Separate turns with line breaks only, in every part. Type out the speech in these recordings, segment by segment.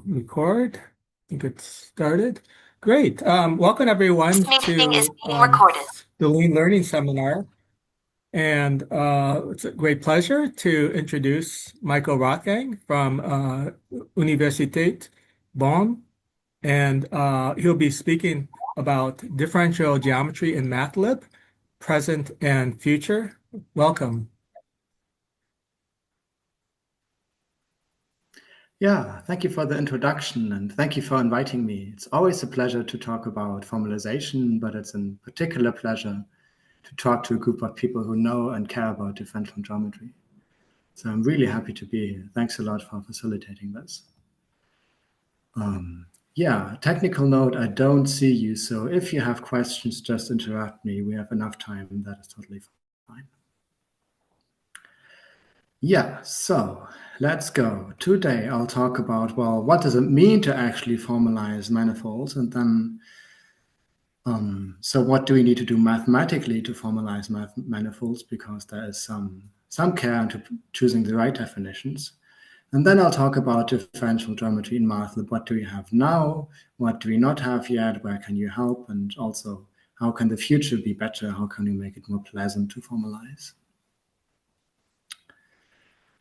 Record. Get started. Great. Welcome everyone
This meeting is
to
being recorded.
the Lean Learning Seminar. And it's a great pleasure to introduce Michael Rothgang from Universität Bonn. And he'll be speaking about differential geometry in mathlib, present and future. Welcome.
Yeah, thank you for the introduction and thank you for inviting me. It's always a pleasure to talk about formalization, but it's a particular pleasure to talk to a group of people who know and care about differential geometry. So I'm really happy to be here. Thanks a lot for facilitating this. Yeah, technical note, I don't see you. So if you have questions, just interrupt me. We have enough time. That is totally fine. Yeah, so let's go. Today I'll talk about, well, what does it mean to actually formalize manifolds? And then, so what do we need to do mathematically to formalize manifolds? Because there is some care into choosing the right definitions. And then I'll talk about differential geometry in mathlib. What do we have now? What do we not have yet? Where can you help? And also, how can the future be better? How can we make it more pleasant to formalize?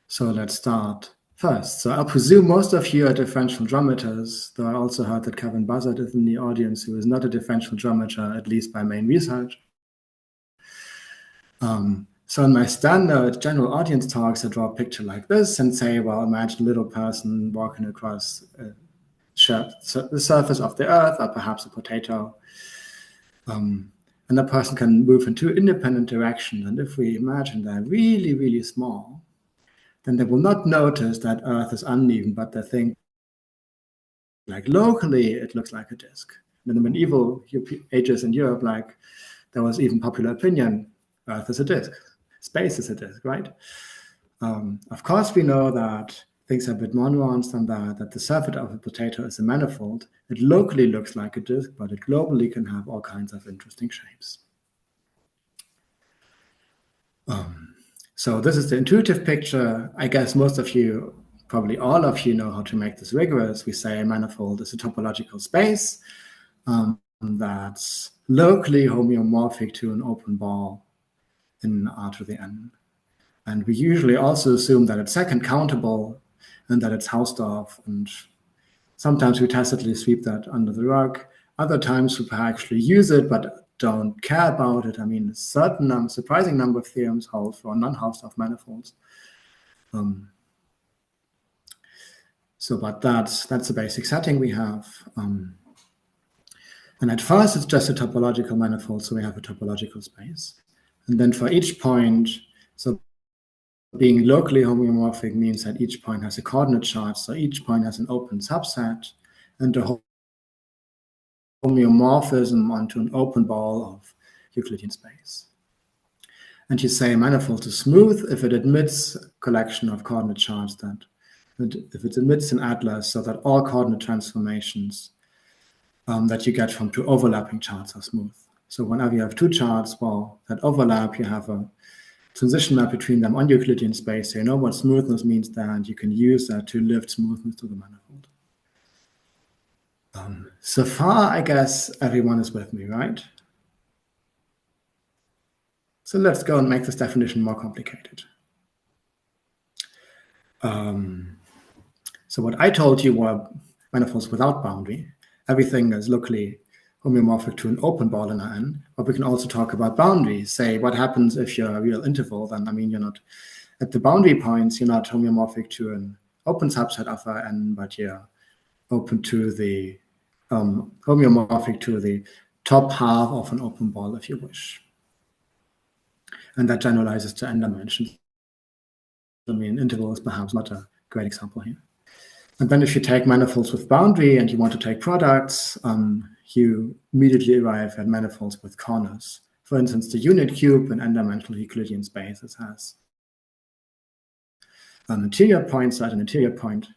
So let's start first. So I presume most of you are differential geometers, though I also heard that Kevin Buzzard is in the audience, who is not a differential geometer, at least by main research. So in my standard general audience talks, I draw a picture like this and say, well, imagine a little person walking across the surface of the earth, or perhaps a potato. And the person can move in two independent directions. And if we imagine they're really, really small, then they will not notice that Earth is uneven, but they think, like, locally, it looks like a disk. In the medieval ages in Europe, like, there was even popular opinion, Earth is a disk, space is a disk, right? Of course, we know that things are a bit more nuanced than that the surface of a potato is a manifold. It locally looks like a disk, but it globally can have all kinds of interesting shapes. So this is the intuitive picture. I guess most of you, probably all of you, know how to make this rigorous. We say a manifold is a topological space that's locally homeomorphic to an open ball in R to the n. And we usually also assume that it's second countable and that it's Hausdorff. And sometimes we tacitly sweep that under the rug. Other times we actually use it, but don't care about it. I mean, a certain surprising number of theorems hold for non-Hausdorff manifolds. But that's the basic setting we have. And at first, it's just a topological manifold, so we have a topological space. And then for each point, so being locally homeomorphic means that each point has a coordinate chart, so each point has an open subset, and the homeomorphism onto an open ball of Euclidean space. And you say a manifold is smooth if it admits a collection of coordinate charts that if it admits an atlas so that all coordinate transformations that you get from two overlapping charts are smooth. So whenever you have two charts, well, that overlap, you have a transition map between them on Euclidean space, so you know what smoothness means there, and you can use that to lift smoothness to the manifold. So far, I guess everyone is with me, right? So let's go and make this definition more complicated. So what I told you were manifolds without boundary. Everything is locally homeomorphic to an open ball in Rn, but we can also talk about boundaries. Say, what happens if you're a real interval? Then, I mean, you're not at the boundary points, you're not homeomorphic to an open subset of Rn, but you're open to the homeomorphic to the top half of an open ball, if you wish. And that generalizes to n dimensions. I mean, interval is perhaps not a great example here. And then if you take manifolds with boundary and you want to take products, you immediately arrive at manifolds with corners. For instance, the unit cube in n-dimensional Euclidean spaces has an interior point, so at an interior point,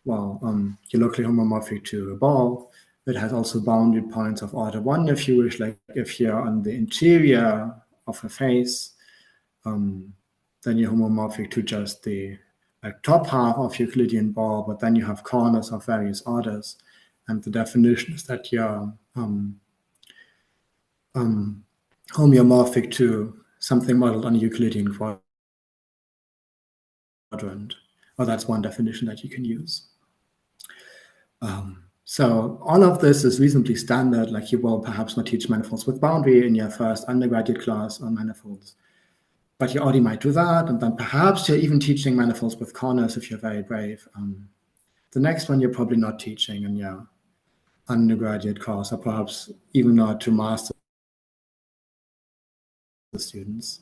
well, you're locally homomorphic to a ball. It has also boundary points of order 1, if you wish, like if you're on the interior of a face, then you're homomorphic to just the like top half of Euclidean ball, but then you have corners of various orders. And the definition is that you're homeomorphic to something modeled on a Euclidean quadrant. Well, that's one definition that you can use. So all of this is reasonably standard. Like you will perhaps not teach manifolds with boundary in your first undergraduate class on manifolds, but you already might do that. And then perhaps you're even teaching manifolds with corners if you're very brave. The next one you're probably not teaching in your undergraduate course, or perhaps even not to master students.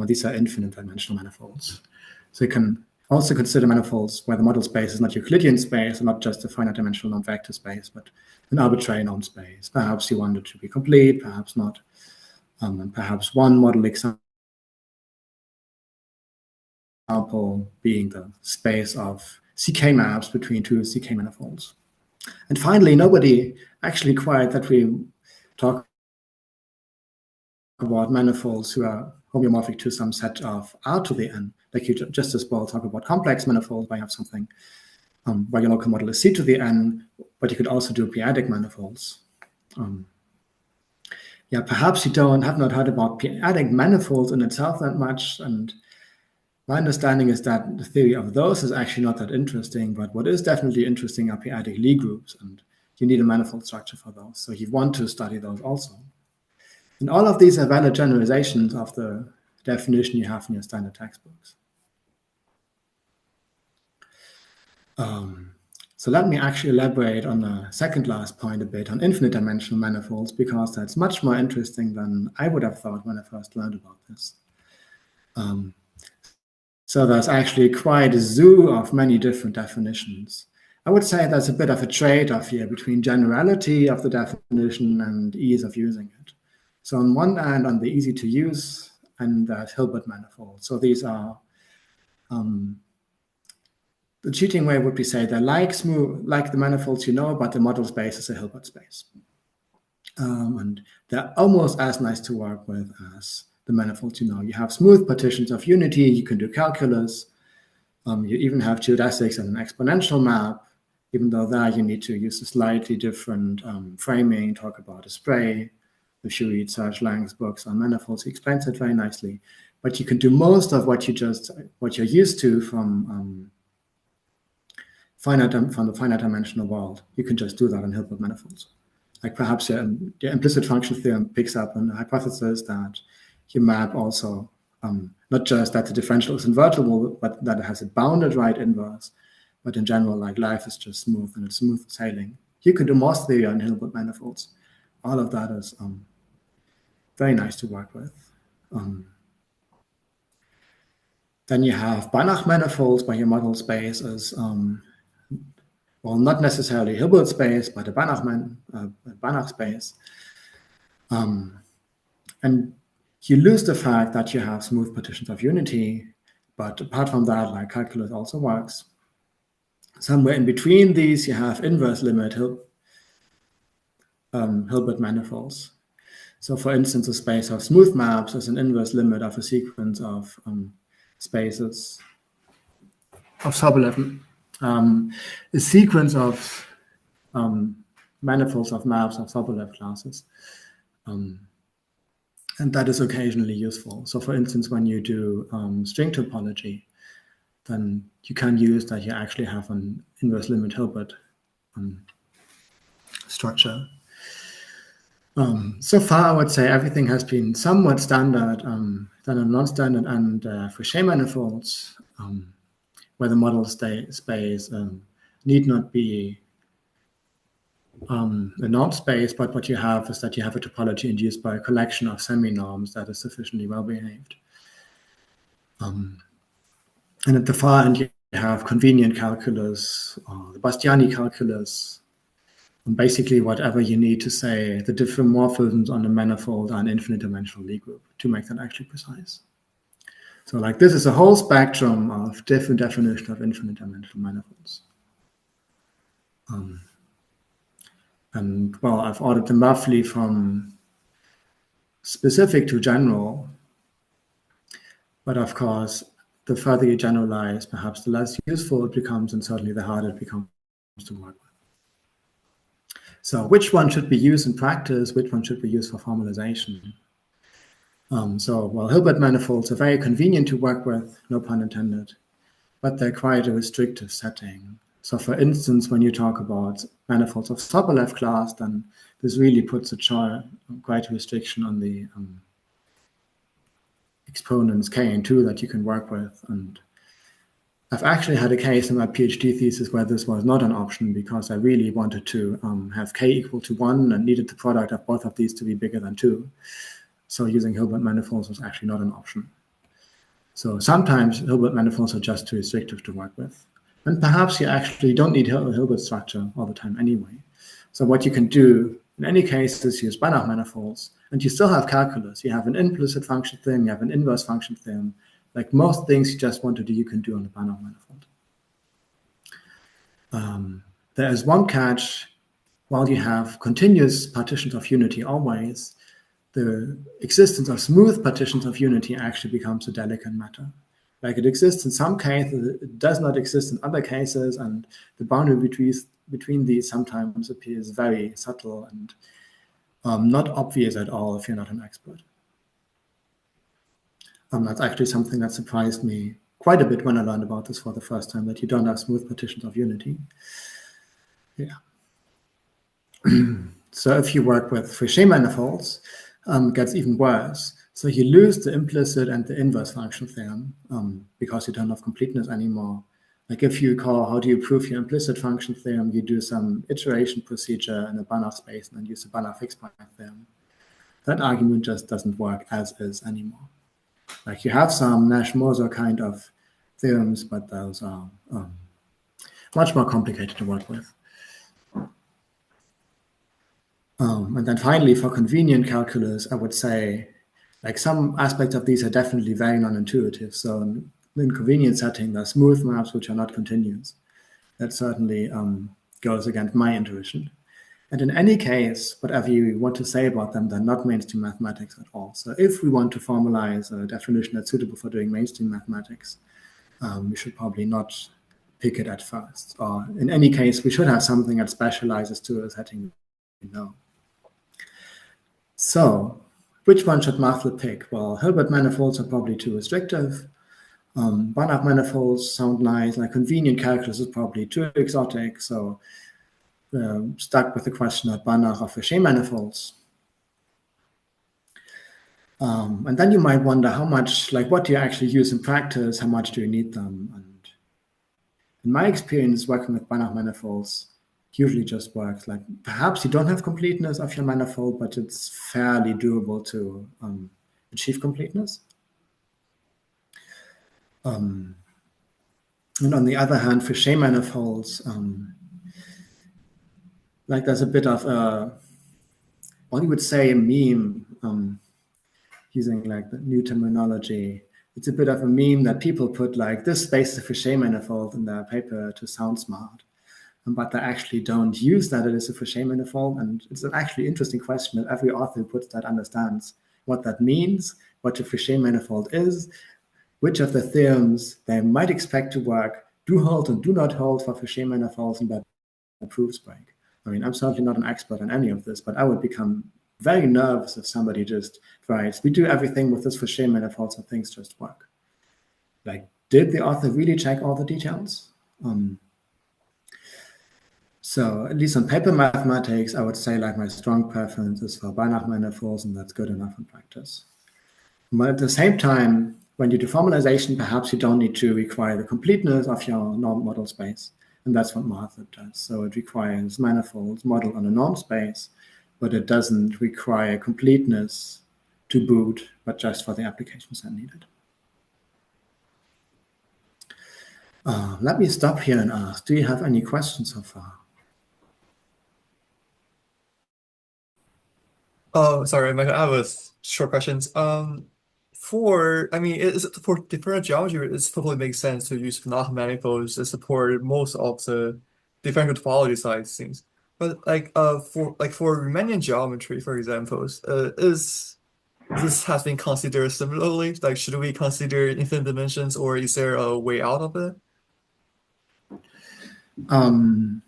These are infinite dimensional manifolds. So you can also consider manifolds where the model space is not Euclidean space, and not just a finite dimensional non-vector space, but an arbitrary known space. Perhaps you want it to be complete, perhaps not. And perhaps one model example being the space of CK maps between two CK manifolds. And finally, nobody actually required that we talk about manifolds who are homeomorphic to some set of R to the n. Like you just as well talk about complex manifolds where you have something where your local model is C to the n, but you could also do p-adic manifolds. Yeah, perhaps you have not heard about p-adic manifolds in itself that much, and my understanding is that the theory of those is actually not that interesting, but what is definitely interesting are p-adic Lie groups, and you need a manifold structure for those. So you want to study those also. And all of these are valid generalizations of the definition you have in your standard textbooks. So let me actually elaborate on the second last point a bit on infinite dimensional manifolds, because that's much more interesting than I would have thought when I first learned about this. So there's actually quite a zoo of many different definitions. I would say there's a bit of a trade-off here between generality of the definition and ease of using it. So on one hand, on the easy to use, and there's Hilbert manifolds. So these are, the cheating way would be say they're like the manifolds you know, but the model space is a Hilbert space. And they're almost as nice to work with as the manifolds you know. You have smooth partitions of unity, you can do calculus, you even have geodesics and an exponential map, even though there you need to use a slightly different framing, talk about a spray. If you read Serge Lang's books on manifolds, he explains it very nicely. But you can do most of what you're used to from the finite dimensional world. You can just do that in Hilbert manifolds. Like perhaps your implicit function theorem picks up on the hypothesis that you map also not just that the differential is invertible, but that it has a bounded right inverse. But in general, like life is just smooth and it's smooth sailing. You can do Morse theory on Hilbert manifolds. All of that is very nice to work with. Then you have Banach manifolds, where your model space is, well, not necessarily Hilbert space, but a Banach space. And you lose the fact that you have smooth partitions of unity, but apart from that, like calculus also works. Somewhere in between these, you have inverse limit Hilbert manifolds. So for instance, a space of smooth maps is an inverse limit of a sequence of spaces of Sobolev, a sequence of manifolds of maps of Sobolev classes. And that is occasionally useful. So for instance, when you do string topology, then you can use that you actually have an inverse limit Hilbert structure. So far, I would say everything has been somewhat standard, standard, non-standard, and Fouché manifolds, where the model space need not be a norm space, but what you have is that you have a topology induced by a collection of semi-norms that is sufficiently well behaved. And at the far end, you have convenient calculus, or the Bastiani calculus, and basically whatever you need to say the diffeomorphisms on the manifold are an infinite dimensional Lie group to make that actually precise. So like this is a whole spectrum of different definitions of infinite dimensional manifolds. And well, I've ordered them roughly from specific to general, but of course, the further you generalize, perhaps the less useful it becomes, and certainly the harder it becomes to work with. So which one should be used in practice? Which one should be used for formalization? Well, Hilbert manifolds are very convenient to work with, no pun intended, but they're quite a restrictive setting. So for instance, when you talk about manifolds of Sobolev class, then this really puts quite a restriction on the exponents k and 2 that you can work with. And I've actually had a case in my PhD thesis where this was not an option because I really wanted to have k equal to 1 and needed the product of both of these to be bigger than 2. So using Hilbert manifolds was actually not an option. So sometimes Hilbert manifolds are just too restrictive to work with. And perhaps you actually don't need Hilbert structure all the time anyway. So what you can do in any case is use Banach manifolds, and you still have calculus. You have an implicit function theorem, you have an inverse function theorem. Like most things you just want to do, you can do on the Banach manifold. There is one catch. While you have continuous partitions of unity always, the existence of smooth partitions of unity actually becomes a delicate matter. Like it exists in some cases, it does not exist in other cases, and the boundary between these sometimes appears very subtle and not obvious at all if you're not an expert. That's actually something that surprised me quite a bit when I learned about this for the first time, that you don't have smooth partitions of unity. Yeah. So if you work with Fouché manifolds, it gets even worse. So you lose the implicit and the inverse function theorem because you don't have completeness anymore. Like if you call, how do you prove your implicit function theorem? You do some iteration procedure in a Banach space and then use the Banach fixed point theorem. That argument just doesn't work as is anymore. Like you have some Nash-Moser kind of theorems, but those are much more complicated to work with. And then finally, for convenient calculus, I would say, like some aspects of these are definitely very non-intuitive. So in convenient setting, there are smooth maps which are not continuous. That certainly goes against my intuition. And in any case, whatever you want to say about them, they're not mainstream mathematics at all. So if we want to formalize a definition that's suitable for doing mainstream mathematics, we should probably not pick it at first. Or in any case, we should have something that specializes to a setting we know. So which one should mathlib pick? Well, Hilbert manifolds are probably too restrictive. Banach manifolds sound nice. Like convenient calculus is probably too exotic. So stuck with the question of Banach or Fouché manifolds. And then you might wonder how much, like what do you actually use in practice? How much do you need them? And in my experience working with Banach manifolds, usually just works. Like perhaps you don't have completeness of your manifold, but it's fairly doable to achieve completeness. And on the other hand, Fouché manifolds, like there's a bit of what you would say a meme, using like the new terminology. It's a bit of a meme that people put like this space is a Fouché manifold in their paper to sound smart. But they actually don't use that as a Fouché manifold. And it's an actually interesting question that every author who puts that understands what that means, what a Fouché manifold is, which of the theorems they might expect to work do hold and do not hold for Fouché manifolds and where proofs break. I mean, I'm certainly not an expert on any of this, but I would become very nervous if somebody just writes, we do everything with this Fouché manifold, so things just work. Like, did the author really check all the details? So at least on paper mathematics, I would say like my strong preference is for Banach manifolds, and that's good enough in practice. But at the same time, when you do formalization, perhaps you don't need to require the completeness of your norm model space. And that's what mathlib does. So it requires manifolds modeled on a norm space, but it doesn't require completeness to boot, but just for the applications that need it. Let me stop here and ask, do you have any questions so far?
Oh, sorry, Michael. I have a short questions. I mean, for different geometry, it totally makes sense to use Banach manifolds to support most of the differential topology side things. But like, for Riemannian geometry, for example, is this has been considered similarly? Like, should we consider infinite dimensions, or is there a way out of it?
Um,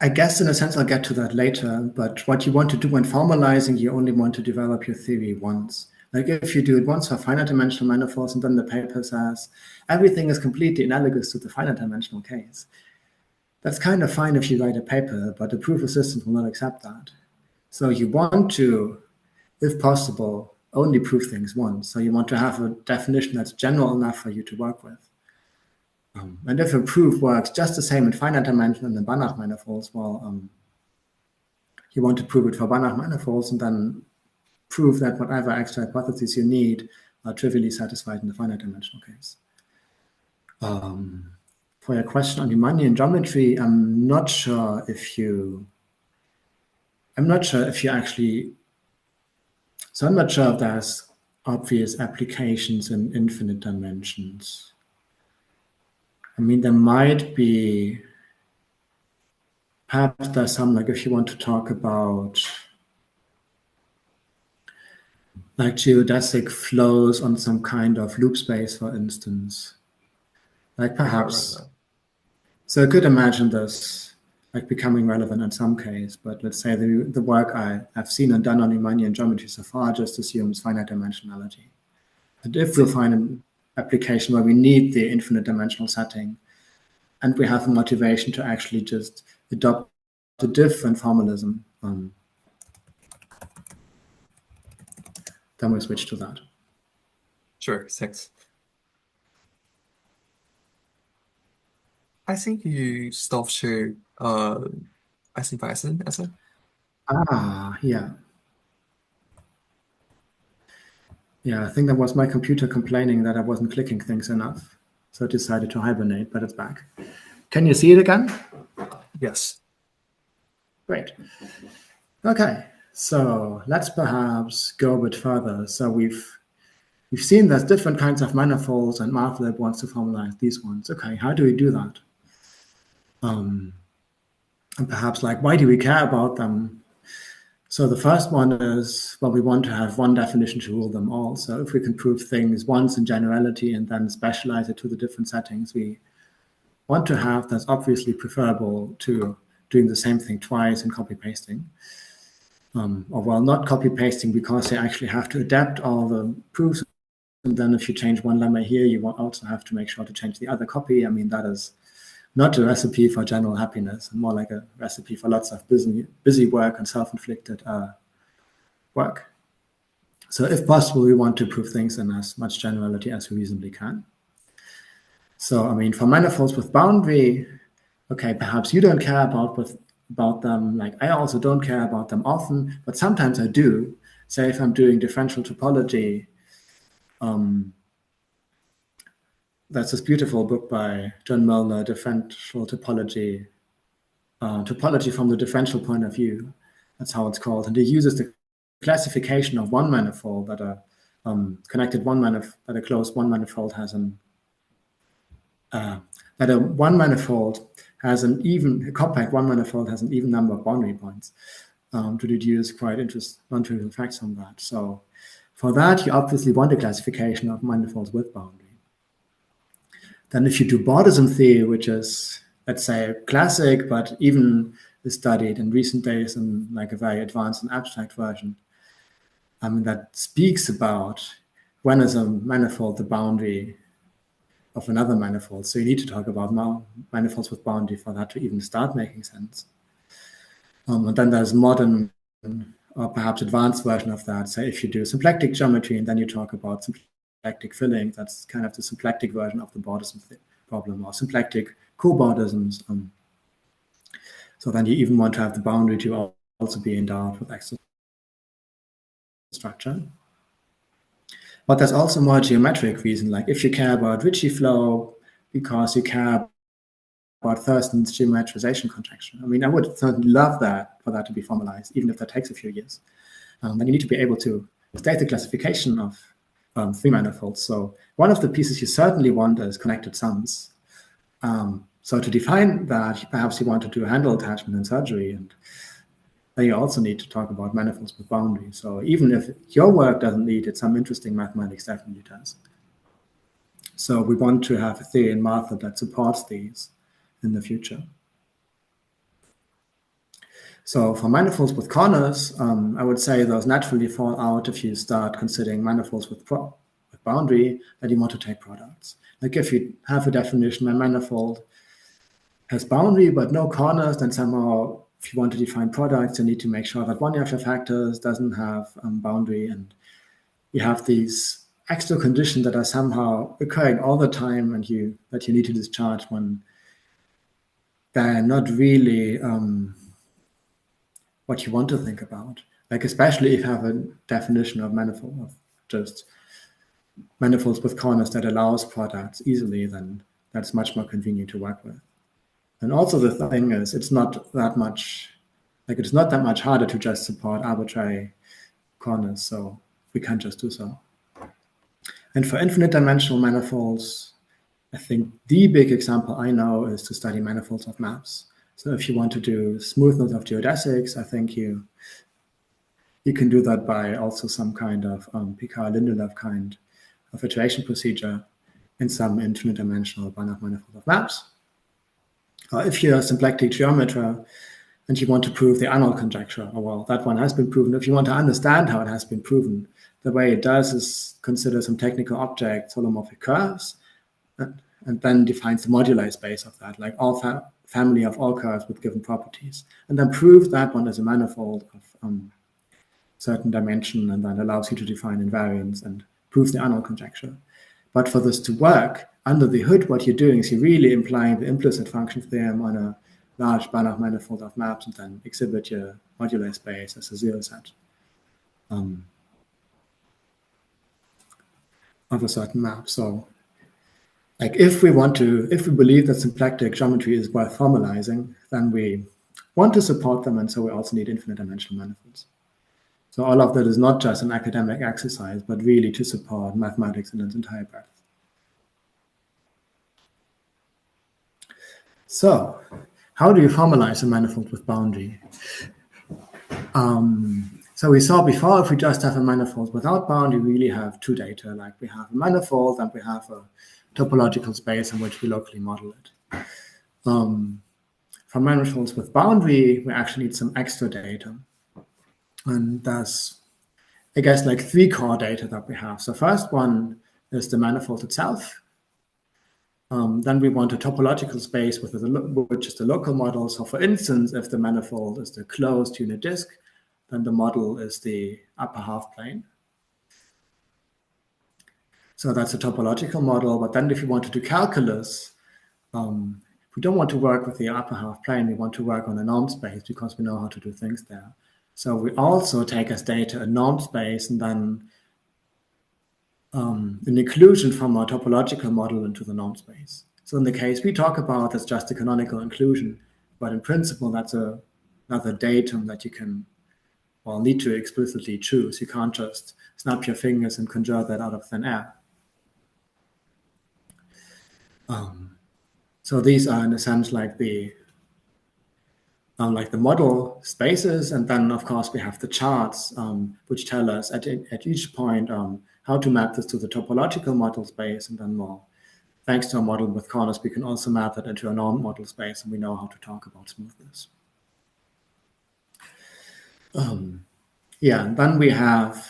I guess in a sense I'll get to that later, but what you want to do when formalizing, you only want to develop your theory once. Like if you do it once for finite dimensional manifolds and then the paper says everything is completely analogous to the finite dimensional case. That's kind of fine if you write a paper, but the proof of system will not accept that. So you want to, if possible, only prove things once. So you want to have a definition that's general enough for you to work with. And if a proof works just the same in finite dimension and in Banach manifolds, well, you want to prove it for Banach manifolds and then prove that whatever extra hypotheses you need are trivially satisfied in the finite dimensional case. For your question on Riemannian geometry, I'm not sure if you actually, so I'm not sure if there's obvious applications in infinite dimensions. I mean, there might be, perhaps there's some, like if you want to talk about like geodesic flows on some kind of loop space, for instance, like perhaps, so I could imagine this like becoming relevant in some case, but let's say the work I've seen and done on Riemannian geometry so far just assumes finite dimensionality. And if we find an application where we need the infinite dimensional setting, and we have a motivation to actually just adopt a different formalism, then we switch to that.
Sure, thanks. I think you stopped share I think Python as well.
Yeah. Yeah, I think that was my computer complaining that I wasn't clicking things enough. So I decided to hibernate, but it's back. Can you see it again?
Yes.
Great. Okay, so let's perhaps go a bit further. So we've seen there's different kinds of manifolds, and mathlib wants to formalize these ones. Okay, how do we do that? And perhaps like, why do we care about them? So the first one is, well, we want to have one definition to rule them all. So if we can prove things once in generality and then specialize it to the different settings, we want to have that's obviously preferable to doing the same thing twice and copy pasting. Or well, not copy pasting because they actually have to adapt all the proofs. And then if you change one lemma here, you will also have to make sure to change the other copy. I mean, that is not a recipe for general happiness, and more like a recipe for lots of busy work and self-inflicted work. So if possible, we want to prove things in as much generality as we reasonably can. So, I mean, for manifolds with boundary, okay, perhaps you don't care about them. Like I also don't care about them often, but sometimes I do. Say if I'm doing differential topology, that's this beautiful book by John Milner, Differential Topology, Topology from the Differential Point of View. That's how it's called. And he uses the classification of one manifold that a connected one manifold, that a closed one manifold has an that a compact one manifold has an even number of boundary points to deduce quite non-trivial facts from that. So for that, you obviously want a classification of manifolds with boundary. Then if you do Bordism theory, which is, let's say, classic, but even is studied in recent days in like a very advanced and abstract version, that speaks about when is a manifold the boundary of another manifold. So you need to talk about manifolds with boundary for that to even start making sense. And then there's modern or perhaps advanced version of that. Say if you do symplectic geometry and then you talk about symplectic filling, that's kind of the symplectic version of the Bordism problem, or symplectic co-Bordisms. So then you even want to have the boundary to also be endowed with extra structure. But there's also more geometric reason, like if you care about Ricci flow because you care about Thurston's geometrization contraction. I mean, I would certainly love that for that to be formalized, even if that takes a few years. Then you need to be able to state the classification of three manifolds. So one of the pieces you certainly want is connected sums. So to define that, perhaps you want to do a handle attachment in surgery, and then you also need to talk about manifolds with boundaries. So even if your work doesn't need it, some interesting mathematics definitely does. So we want to have a theory in MATLAB that supports these in the future. So for manifolds with corners, I would say those naturally fall out if you start considering manifolds with boundary that you want to take products. Like if you have a definition, a manifold has boundary but no corners, then somehow if you want to define products, you need to make sure that one of your factors doesn't have boundary, and you have these extra conditions that are somehow occurring all the time and that you need to discharge when they're not really what you want to think about. Like especially if you have a definition of manifold of just manifolds with corners that allows products easily, then that's much more convenient to work with. And also the thing is, it's not that much harder to just support arbitrary corners, so we can't just do so. And for infinite dimensional manifolds, I think the big example I know is to study manifolds of maps. So if you want to do smoothness of geodesics, I think you can do that by also some kind of Picard-Lindelöf kind of iteration procedure in some infinite dimensional Banach manifold of maps. If you're a symplectic geometer and you want to prove the Arnold conjecture, well, that one has been proven. If you want to understand how it has been proven, the way it does is consider some technical object, holomorphic curves, and then defines the moduli space of that, like all family of all curves with given properties, and then prove that one as a manifold of certain dimension, and then allows you to define invariants and prove the Arnold conjecture. But for this to work, under the hood, what you're doing is you're really implying the implicit function theorem on a large Banach manifold of maps, and then exhibit your moduli space as a zero set of a certain map. So like if we believe that symplectic geometry is worth formalizing, then we want to support them, and so we also need infinite dimensional manifolds. So all of that is not just an academic exercise, but really to support mathematics in its entire breadth. So how do you formalize a manifold with boundary? So we saw before, if we just have a manifold without boundary, we really have two data. Like we have a manifold and we have a topological space in which we locally model it. For manifolds with boundary, we actually need some extra data. And there's, I guess, like three core data that we have. So first one is the manifold itself. Then we want a topological space which is the local model. So for instance, if the manifold is the closed unit disk, then the model is the upper half plane. So that's a topological model. But then if you want to do calculus, we don't want to work with the upper half plane. We want to work on a norm space because we know how to do things there. So we also take as data a norm space and then an inclusion from our topological model into the norm space. So in the case we talk about, that's just a canonical inclusion, but in principle, that's another datum that you can, well, need to explicitly choose. You can't just snap your fingers and conjure that out of thin air. So these are in a sense like the model spaces, and then of course we have the charts which tell us at each point how to map this to the topological model space, and then more. Thanks to a model with corners, we can also map it into a norm model space, and we know how to talk about smoothness. And then we have,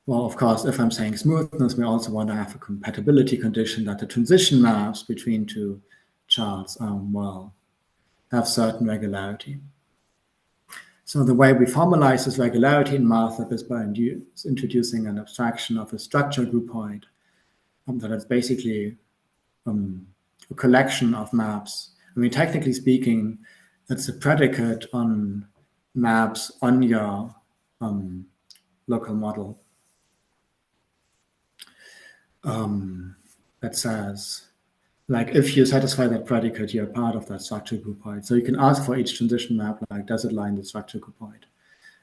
well, of course, if I'm saying smoothness, we also want to have a compatibility condition that the transition maps between two charts, have certain regularity. So the way we formalize this regularity in MATLAB is by introducing an abstraction of a structure groupoid that is basically a collection of maps. I mean, technically speaking, it's a predicate on maps on your local model. That says, like, if you satisfy that predicate, you're part of that structure groupoid. So you can ask for each transition map, like, does it lie in the structure groupoid?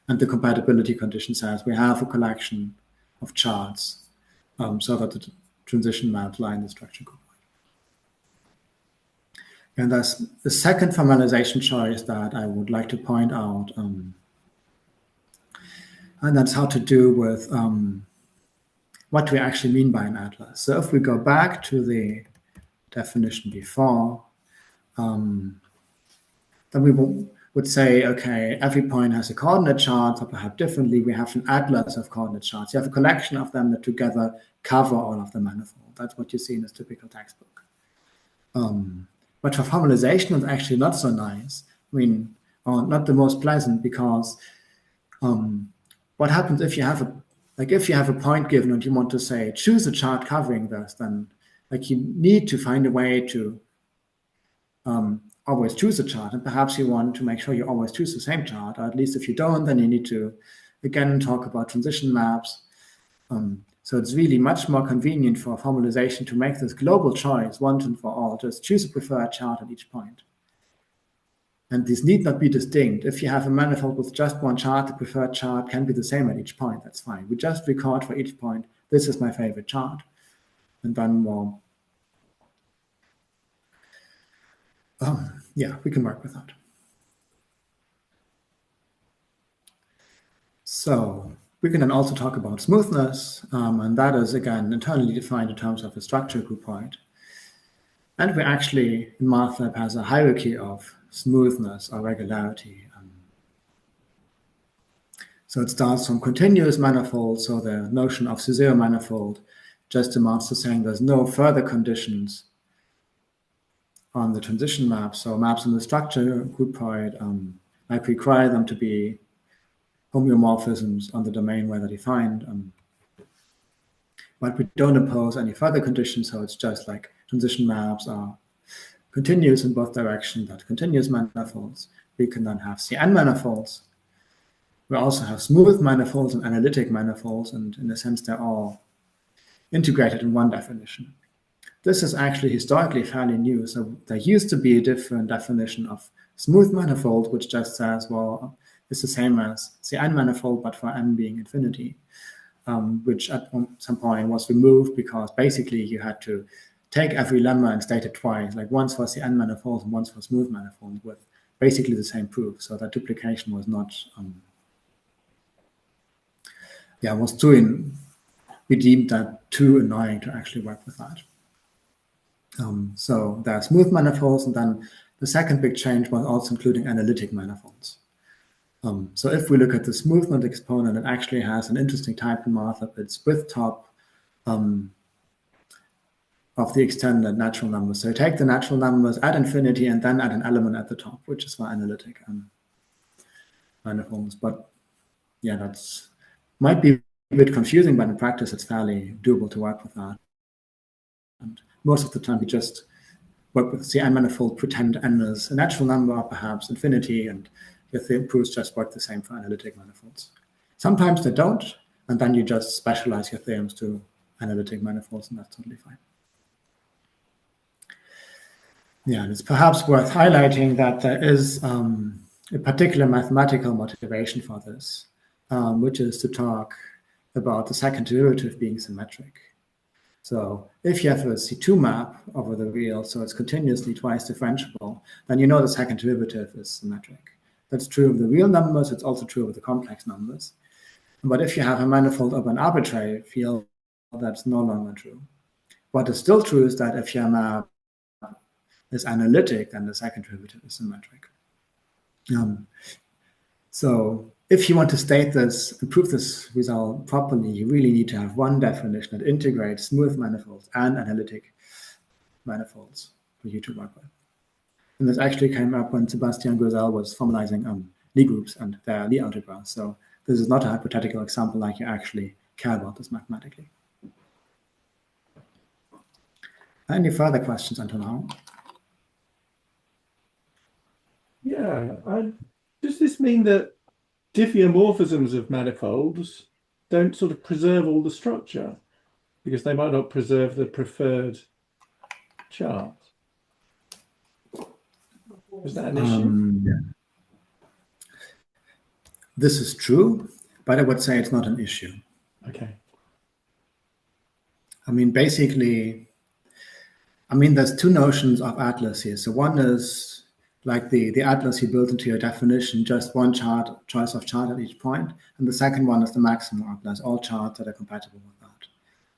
And the compatibility condition says we have a collection of charts so that the transition maps lie in the structure groupoid. And that's the second formalization choice that I would like to point out. And that's how to do with what we actually mean by an atlas. So if we go back to the definition before, then we would say, okay, every point has a coordinate chart, or perhaps differently, we have an atlas of coordinate charts. You have a collection of them that together cover all of the manifold. That's what you see in this typical textbook. But for formalization, it's actually not so nice. I mean, or not the most pleasant, because what happens if you have a point given and you want to say choose a chart covering this, then you need to find a way to always choose a chart, and perhaps you want to make sure you always choose the same chart, or at least if you don't, then you need to again talk about transition maps. So it's really much more convenient for formalization to make this global choice once and for all. Just choose a preferred chart at each point. And these need not be distinct. If you have a manifold with just one chart, the preferred chart can be the same at each point. That's fine. We just record for each point, this is my favorite chart. And then, well, yeah, we can work with that. So we can then also talk about smoothness, and that is, again, internally defined in terms of a structure groupoid. And we actually, in mathlib, has a hierarchy of smoothness or regularity. So it starts from continuous manifold, so the notion of zero manifold just amounts to saying there's no further conditions on the transition map. So maps in the structure groupoid require them to be homeomorphisms on the domain where they're defined. But we don't impose any further conditions, so it's just like transition maps are continuous in both directions, that continuous manifolds. We can then have CN manifolds. We also have smooth manifolds and analytic manifolds, and in a sense, they're all integrated in one definition. This is actually historically fairly new. So there used to be a different definition of smooth manifold, which just says, well, it's the same as CN manifold, but for n being infinity, which at some point was removed because basically you had to take every lemma and state it twice, like once for CN manifold and once for smooth manifold, with basically the same proof. So that duplication was not, we deemed that too annoying to actually work with that. So there are smooth manifolds, and then the second big change was also including analytic manifolds. So if we look at the smoothness exponent, it actually has an interesting type in mathlib. It's width top of the extended natural numbers. So you take the natural numbers at infinity and then add an element at the top, which is for analytic manifolds. But yeah, that's might be a bit confusing, but in practice, it's fairly doable to work with that. And most of the time, we just work with the CN manifold, pretend n is a natural number, or perhaps infinity, and your theorem proofs just work the same for analytic manifolds. Sometimes they don't, and then you just specialize your theorems to analytic manifolds, and that's totally fine. Yeah, and it's perhaps worth highlighting that there is a particular mathematical motivation for this, which is to talk about the second derivative being symmetric. So if you have a C2 map over the real, so it's continuously twice differentiable, then you know the second derivative is symmetric. That's true of the real numbers, it's also true of the complex numbers. But if you have a manifold over an arbitrary field, that's no longer true. What is still true is that if your map is analytic, then the second derivative is symmetric. So if you want to state this and prove this result properly, you really need to have one definition that integrates smooth manifolds and analytic manifolds for you to work with. And this actually came up when Sebastian Guezel was formalizing Lie groups and their Lie algebra. So this is not a hypothetical example like you actually care about this mathematically. Any further questions until now?
Yeah, does this mean that diffeomorphisms of manifolds don't sort of preserve all the structure because they might not preserve the preferred chart? Is that an issue?
This is true, but I would say it's not an issue.
Okay.
I mean, basically, I mean, there's two notions of atlas here. So one is like the atlas you built into your definition, just one choice of chart at each point. And the second one is the maximal atlas, all charts that are compatible with that.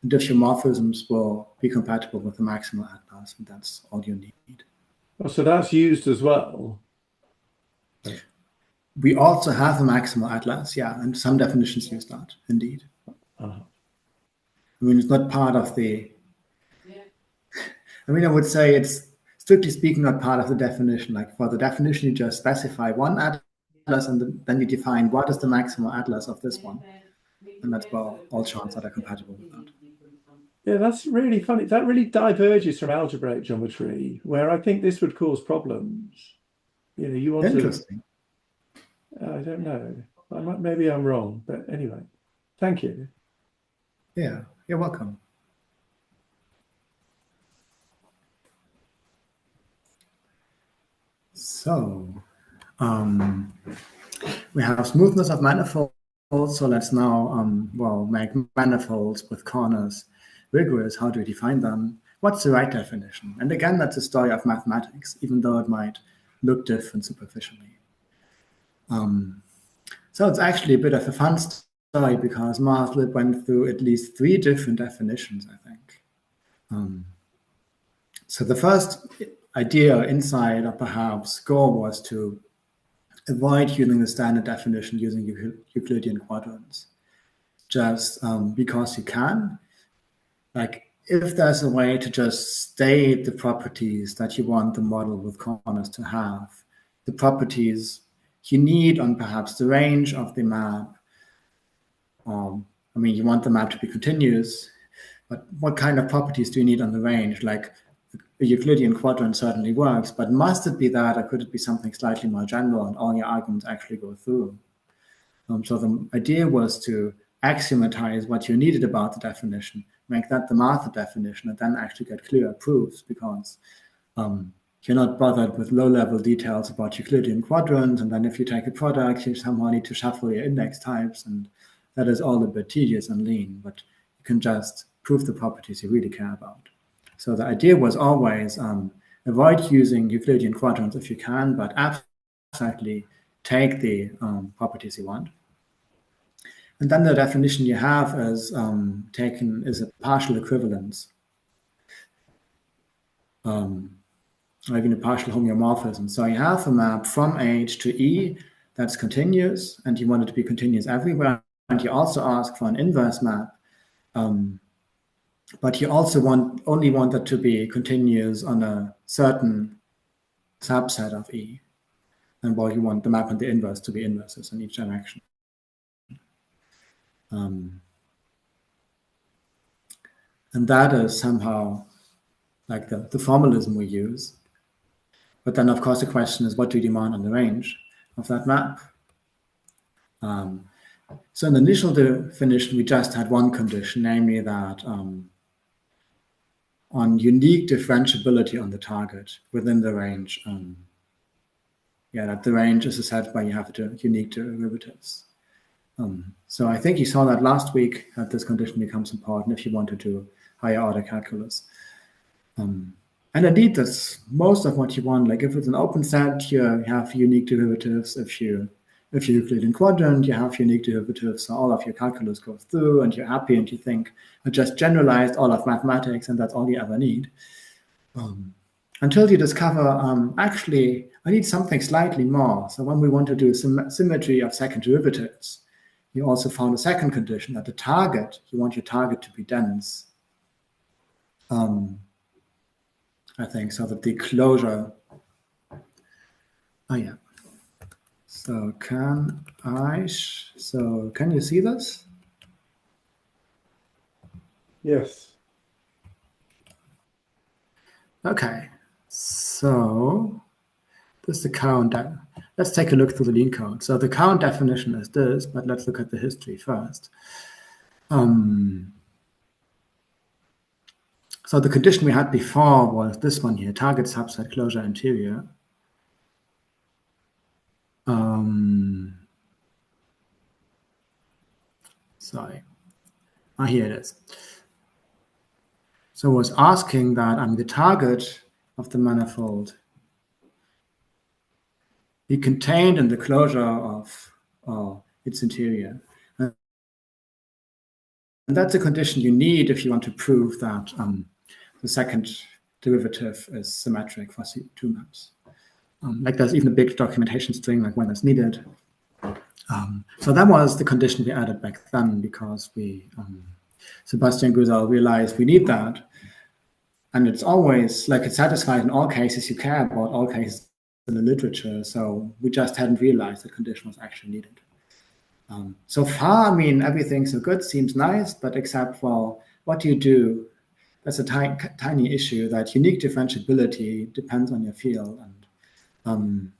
And diffeomorphisms will be compatible with the maximal atlas, and that's all you need.
Oh, so that's used as well.
We also have a maximal atlas, yeah, and some definitions use that, indeed.
Uh-huh.
I mean, it's not part of the. I mean, I would say it's strictly speaking not part of the definition. Like for the definition, you just specify one atlas, and then you define what is the maximal atlas of this one, and that's all charts that are compatible with that.
Yeah, that's really funny. That really diverges from algebraic geometry, where I think this would cause problems. You know, you want
Interesting.
I don't know. Maybe I'm wrong, but anyway, thank you.
Yeah, you're welcome. So we have smoothness of manifolds. So let's now make manifolds with corners rigorous. How do we define them? What's the right definition? And again, that's a story of mathematics, even though it might look different superficially. So it's actually a bit of a fun story because mathlib went through at least 3 different definitions, I think. So the first idea inside, or perhaps goal, was to avoid using the standard definition using Euclidean quadrants, just because you can. Like, if there's a way to just state the properties that you want the model with corners to have, the properties you need on perhaps the range of the map. I mean, you want the map to be continuous, but what kind of properties do you need on the range? Like, a Euclidean quadrant certainly works, but must it be that, or could it be something slightly more general and all your arguments actually go through? So the idea was to axiomatize what you needed about the definition, make that the master definition, and then actually get clearer proofs, because you're not bothered with low-level details about Euclidean quadrants, and then if you take a product, you somehow need to shuffle your index types, and that is all a bit tedious and lean, but you can just prove the properties you really care about. So the idea was always avoid using Euclidean quadrants if you can, but abstractly take the properties you want. And then the definition you have is taken is a partial equivalence, or even a partial homeomorphism. So you have a map from H to E that's continuous, and you want it to be continuous everywhere. And you also ask for an inverse map, but you also only want it to be continuous on a certain subset of E. And while you want the map and the inverse to be inverses in each direction. And that is somehow like the formalism we use. But then, of course, the question is, what do you demand on the range of that map? So in the initial definition, we just had one condition, namely that on unique differentiability on the target within the range, that the range is a set where you have unique derivatives. So I think you saw that last week that this condition becomes important if you want to do higher order calculus. And indeed, that's most of what you want. Like if it's an open set, you have unique derivatives. If you're Euclidean quadrant, you have unique derivatives. So all of your calculus goes through and you're happy and you think, I just generalized all of mathematics and that's all you ever need. Until you discover, actually, I need something slightly more. So when we want to do symmetry of second derivatives, you also found a second condition that the target, you want your target to be dense. I think so that the closure. Oh yeah. So can you see this?
Yes.
Okay. So this is the current. Let's take a look through the lean code. So the current definition is this, but let's look at the history first. So the condition we had before was this one here, target subset closure interior. Sorry. Here it is. So I was asking that the target of the manifold be contained in the closure of its interior. And that's a condition you need if you want to prove that the second derivative is symmetric for C2 maps. Like there's even a big documentation string like when it's needed. So that was the condition we added back then because we, Sebastian Guzel realized we need that. And it's always like it's satisfied in all cases you care about, all cases in the literature. So we just hadn't realized the condition was actually needed. So far, I mean, everything so good, seems nice, but except, well, what do you do? That's a tiny issue that unique differentiability depends on your field. And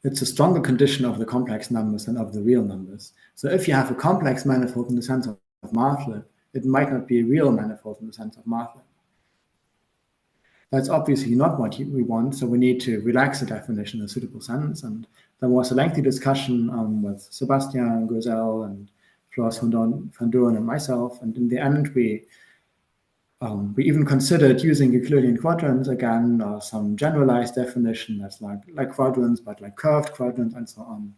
it's a stronger condition of the complex numbers than of the real numbers. So if you have a complex manifold in the sense of mathlib, it might not be a real manifold in the sense of mathlib. That's obviously not what we want, so we need to relax the definition in a suitable sense. And there was a lengthy discussion with Sebastian Guzel and Floris van Doorn and myself. And in the end, we even considered using Euclidean quadrants again, or some generalized definition that's like quadrants, but like curved quadrants and so on.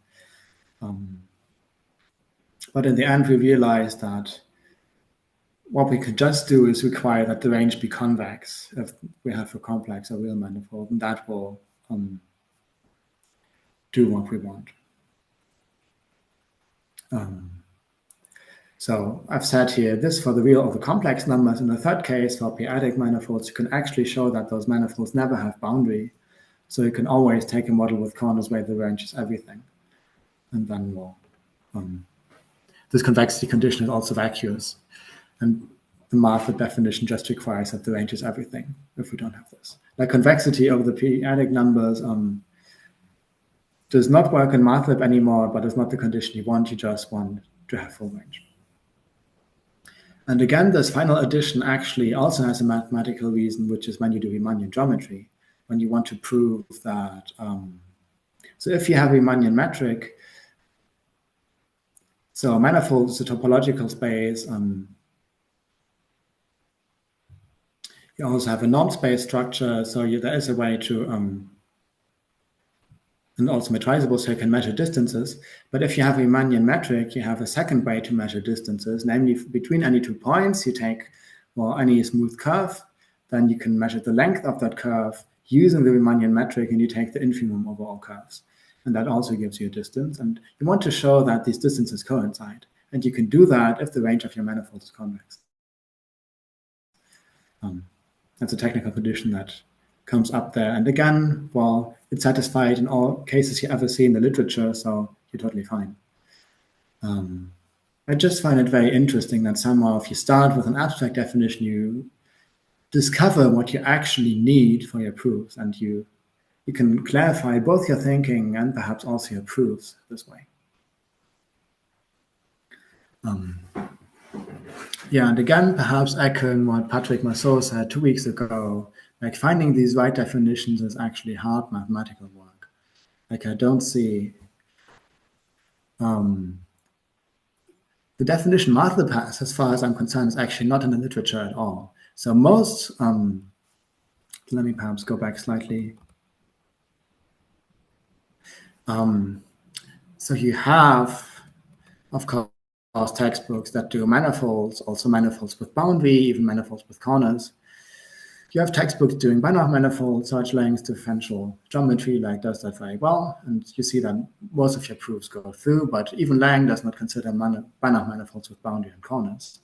But in the end, we realized that what we could just do is require that the range be convex if we have a complex or real manifold, and that will do what we want. So I've said here this for the real or the complex numbers. In the third case, for p-adic manifolds, you can actually show that those manifolds never have boundary. So you can always take a model with corners where the range is everything. And then we'll, this convexity condition is also vacuous. And the mathlib definition just requires that the range is everything if we don't have this. Like convexity over the p-adic numbers does not work in mathlib anymore, but it's not the condition you want. You just want to have full range. And again, this final addition actually also has a mathematical reason, which is when you do Riemannian geometry, when you want to prove that. So if you have a Riemannian metric, so a manifold is a topological space. You also have a norm space structure, so there is a way to, and also metrizable, so you can measure distances. But if you have a Riemannian metric, you have a second way to measure distances, namely between any 2 points, you take, well, any smooth curve, then you can measure the length of that curve using the Riemannian metric, and you take the infimum over all curves. And that also gives you a distance. And you want to show that these distances coincide. And you can do that if the range of your manifold is convex. That's a technical condition that comes up there. And again, well, it's satisfied in all cases you ever see in the literature, so you're totally fine. I just find it very interesting that somehow if you start with an abstract definition, you discover what you actually need for your proofs, and you can clarify both your thinking and perhaps also your proofs this way. Yeah, and again, perhaps echoing what Patrick Masseau said 2 weeks ago, like finding these right definitions is actually hard mathematical work. Like I don't see the definition mathlib has, as far as I'm concerned, is actually not in the literature at all. So most, let me perhaps go back slightly. So you have, of course, textbooks that do manifolds, also manifolds with boundary, even manifolds with corners. You have textbooks doing Banach manifolds, search lengths, differential geometry, like does that very well. And you see that most of your proofs go through, but even Lang does not consider Banach manifolds with boundary and corners.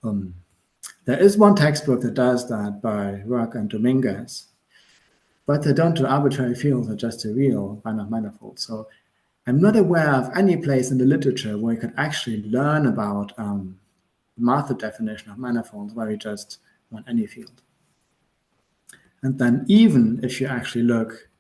There is one textbook that does that by Rock and Dominguez, but they don't do arbitrary fields, they're just a real Banach manifold. So I'm not aware of any place in the literature where you could actually learn about the mathlib definition of manifolds where you just want any field. And then even if you actually look,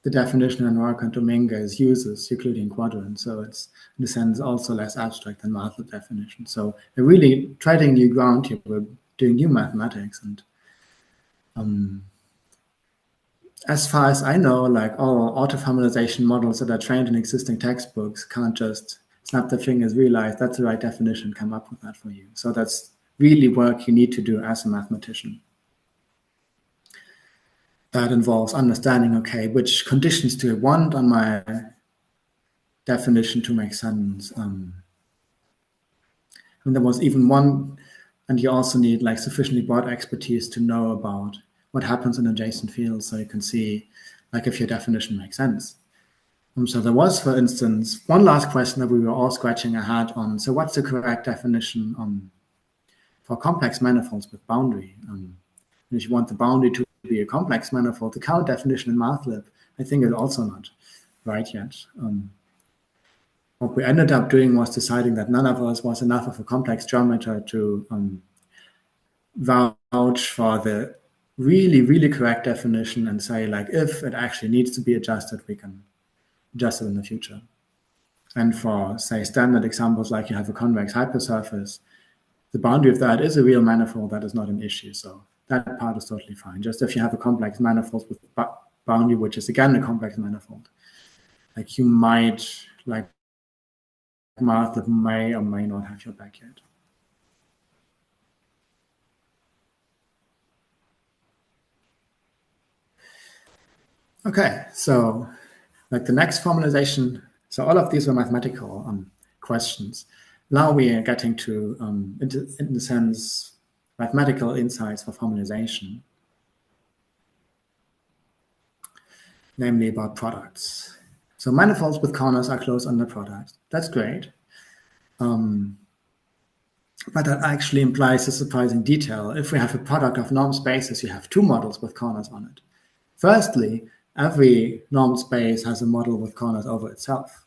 the definition in Rock and Dominguez uses Euclidean quadrants, so it's in a sense also less abstract than mathlib definition. So we're really treading new ground here. We're doing new mathematics, and as far as I know, like all auto-formalization models that are trained in existing textbooks can't just snap their fingers, realize that's the right definition, come up with that for you. So that's really work you need to do as a mathematician. That involves understanding, okay, which conditions do I want on my definition to make sense? And there was even one, and you also need like sufficiently broad expertise to know about what happens in adjacent fields, so you can see like if your definition makes sense. So there was, for instance, one last question that we were all scratching our head on. So what's the correct definition for complex manifolds with boundary? If you want the boundary to be a complex manifold, the current definition in mathlib, I think, is also not right yet. What we ended up doing was deciding that none of us was enough of a complex geometer to vouch for the really, really correct definition and say, like, if it actually needs to be adjusted, we can adjust it in the future. And for, say, standard examples, like you have a convex hypersurface, the boundary of that is a real manifold. That is not an issue. So that part is totally fine. Just if you have a complex manifold with boundary, which is again a complex manifold, like you might, like mathlib may or may not have your back yet. Okay, so like the next formalization, so all of these were mathematical questions. Now we are getting to, in the sense, mathematical insights for formalization, namely about products. So manifolds with corners are closed under products. That's great. But that actually implies a surprising detail. If we have a product of norm spaces, you have two models with corners on it. Firstly, every norm space has a model with corners over itself,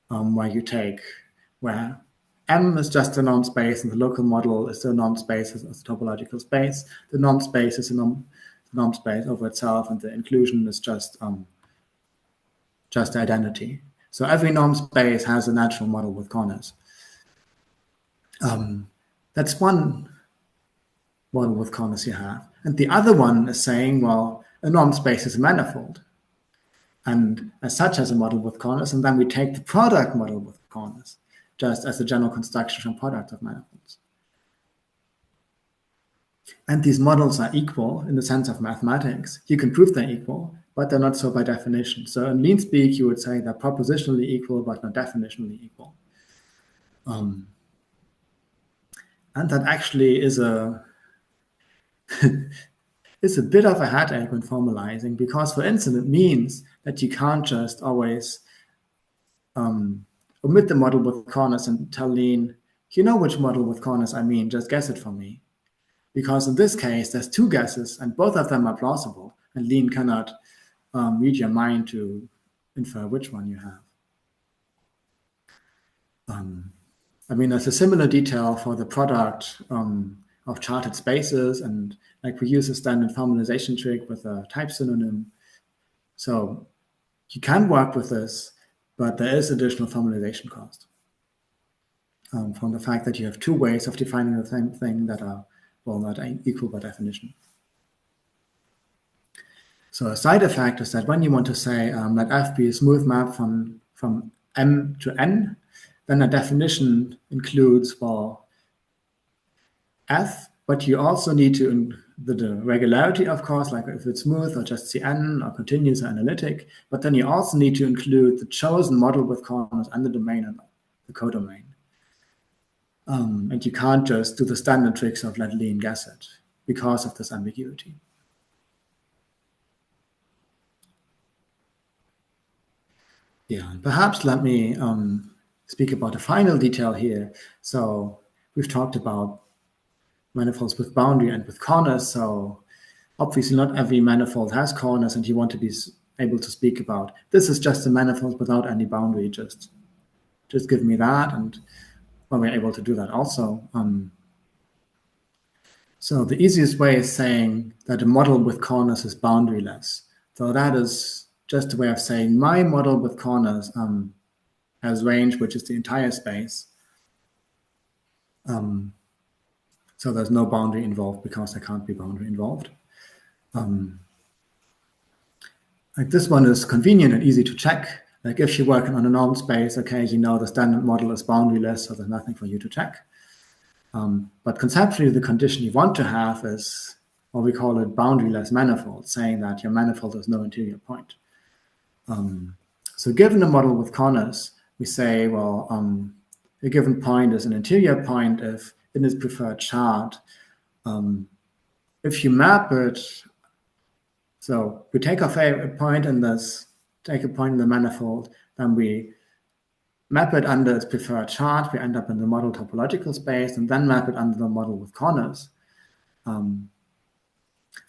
where M is just a norm space and the local model is the norm space as a topological space. The norm space is a norm space over itself, and the inclusion is just identity. So every norm space has a natural model with corners. That's one model with corners you have. And the other one is saying, well, a norm space is a manifold, and as such has a model with corners, and then we take the product model with corners, just as a general construction from product of manifolds. And these models are equal in the sense of mathematics. You can prove they're equal, but they're not so by definition. So in lean speak, you would say they're propositionally equal, but not definitionally equal. And that actually is a is a bit of a headache when formalizing, because, for instance, it means that you can't just always omit the model with corners and tell lean, you know which model with corners I mean, just guess it for me. Because in this case, there's two guesses, and both of them are plausible, and lean cannot read your mind to infer which one you have. I mean, there's a similar detail for the product of charted spaces, and like we use a standard formalization trick with a type synonym. So you can work with this, but there is additional formalization cost from the fact that you have two ways of defining the same thing that are, well, not equal by definition. So a side effect is that when you want to say let F be a smooth map from M to N, then the definition includes, well, F, but you also need to, the regularity, of course, like if it's smooth or just Cn or continuous or analytic, but then you also need to include the chosen model with corners and the domain and the codomain. And you can't just do the standard tricks of let lean guess it because of this ambiguity. Yeah, perhaps let me speak about a final detail here. So we've talked about manifolds with boundary and with corners. So obviously not every manifold has corners, and you want to be able to speak about, this is just a manifold without any boundary, just give me that, and well, we're able to do that also. So the easiest way is saying that a model with corners is boundaryless. So that is just a way of saying my model with corners has range, which is the entire space. So there's no boundary involved because there can't be boundary involved. Like this one is convenient and easy to check. Like if you're working on a norm space, okay, you know the standard model is boundaryless, so there's nothing for you to check. But conceptually, the condition you want to have is, or we call it boundaryless manifold, saying that your manifold has no interior point. So given a model with corners, we say, well, a given point is an interior point if in its preferred chart. If you map it, so we take a point in this, take a point in the manifold, then we map it under its preferred chart, we end up in the model topological space, and then map it under the model with corners. And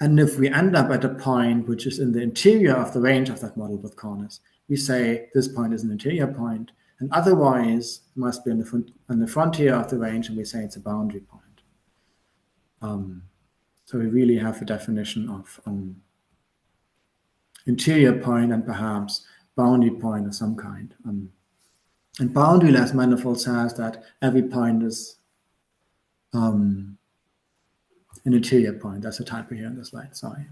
if we end up at a point which is in the interior of the range of that model with corners, we say this point is an interior point, and otherwise it must be on the frontier of the range, and we say it's a boundary point. So we really have a definition of interior point and perhaps boundary point of some kind. And boundaryless manifold says that every point is an interior point. That's a typo here on the slide, sorry.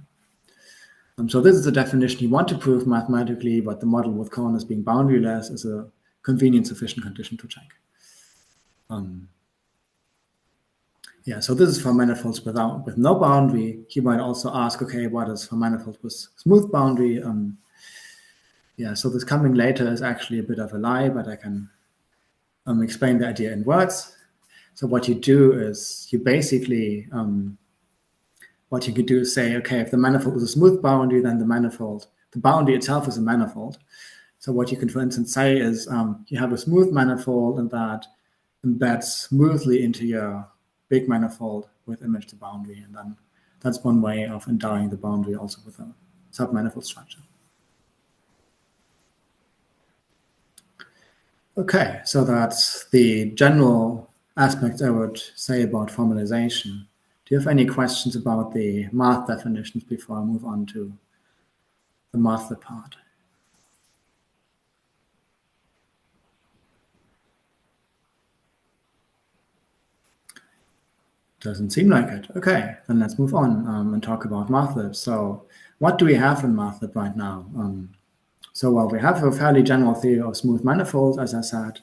So this is the definition you want to prove mathematically, but the model with corners being boundaryless is a convenient sufficient condition to check. Yeah, so this is for manifolds with no boundary. You might also ask, okay, what is for manifolds with smooth boundary? Yeah, so this coming later is actually a bit of a lie, but I can explain the idea in words. So what you do is you basically, what you could do is say, okay, if the manifold is a smooth boundary, then the boundary itself is a manifold. So what you can, for instance, say is you have a smooth manifold and that embeds smoothly into your big manifold with image to boundary. And then that's one way of endowing the boundary also with a submanifold structure. Okay, so that's the general aspects I would say about formalization. Do you have any questions about the math definitions before I move on to the mathlib part? Doesn't seem like it. Okay, then let's move on and talk about mathlib. So what do we have in mathlib right now? So well, we have a fairly general theory of smooth manifolds, as I said.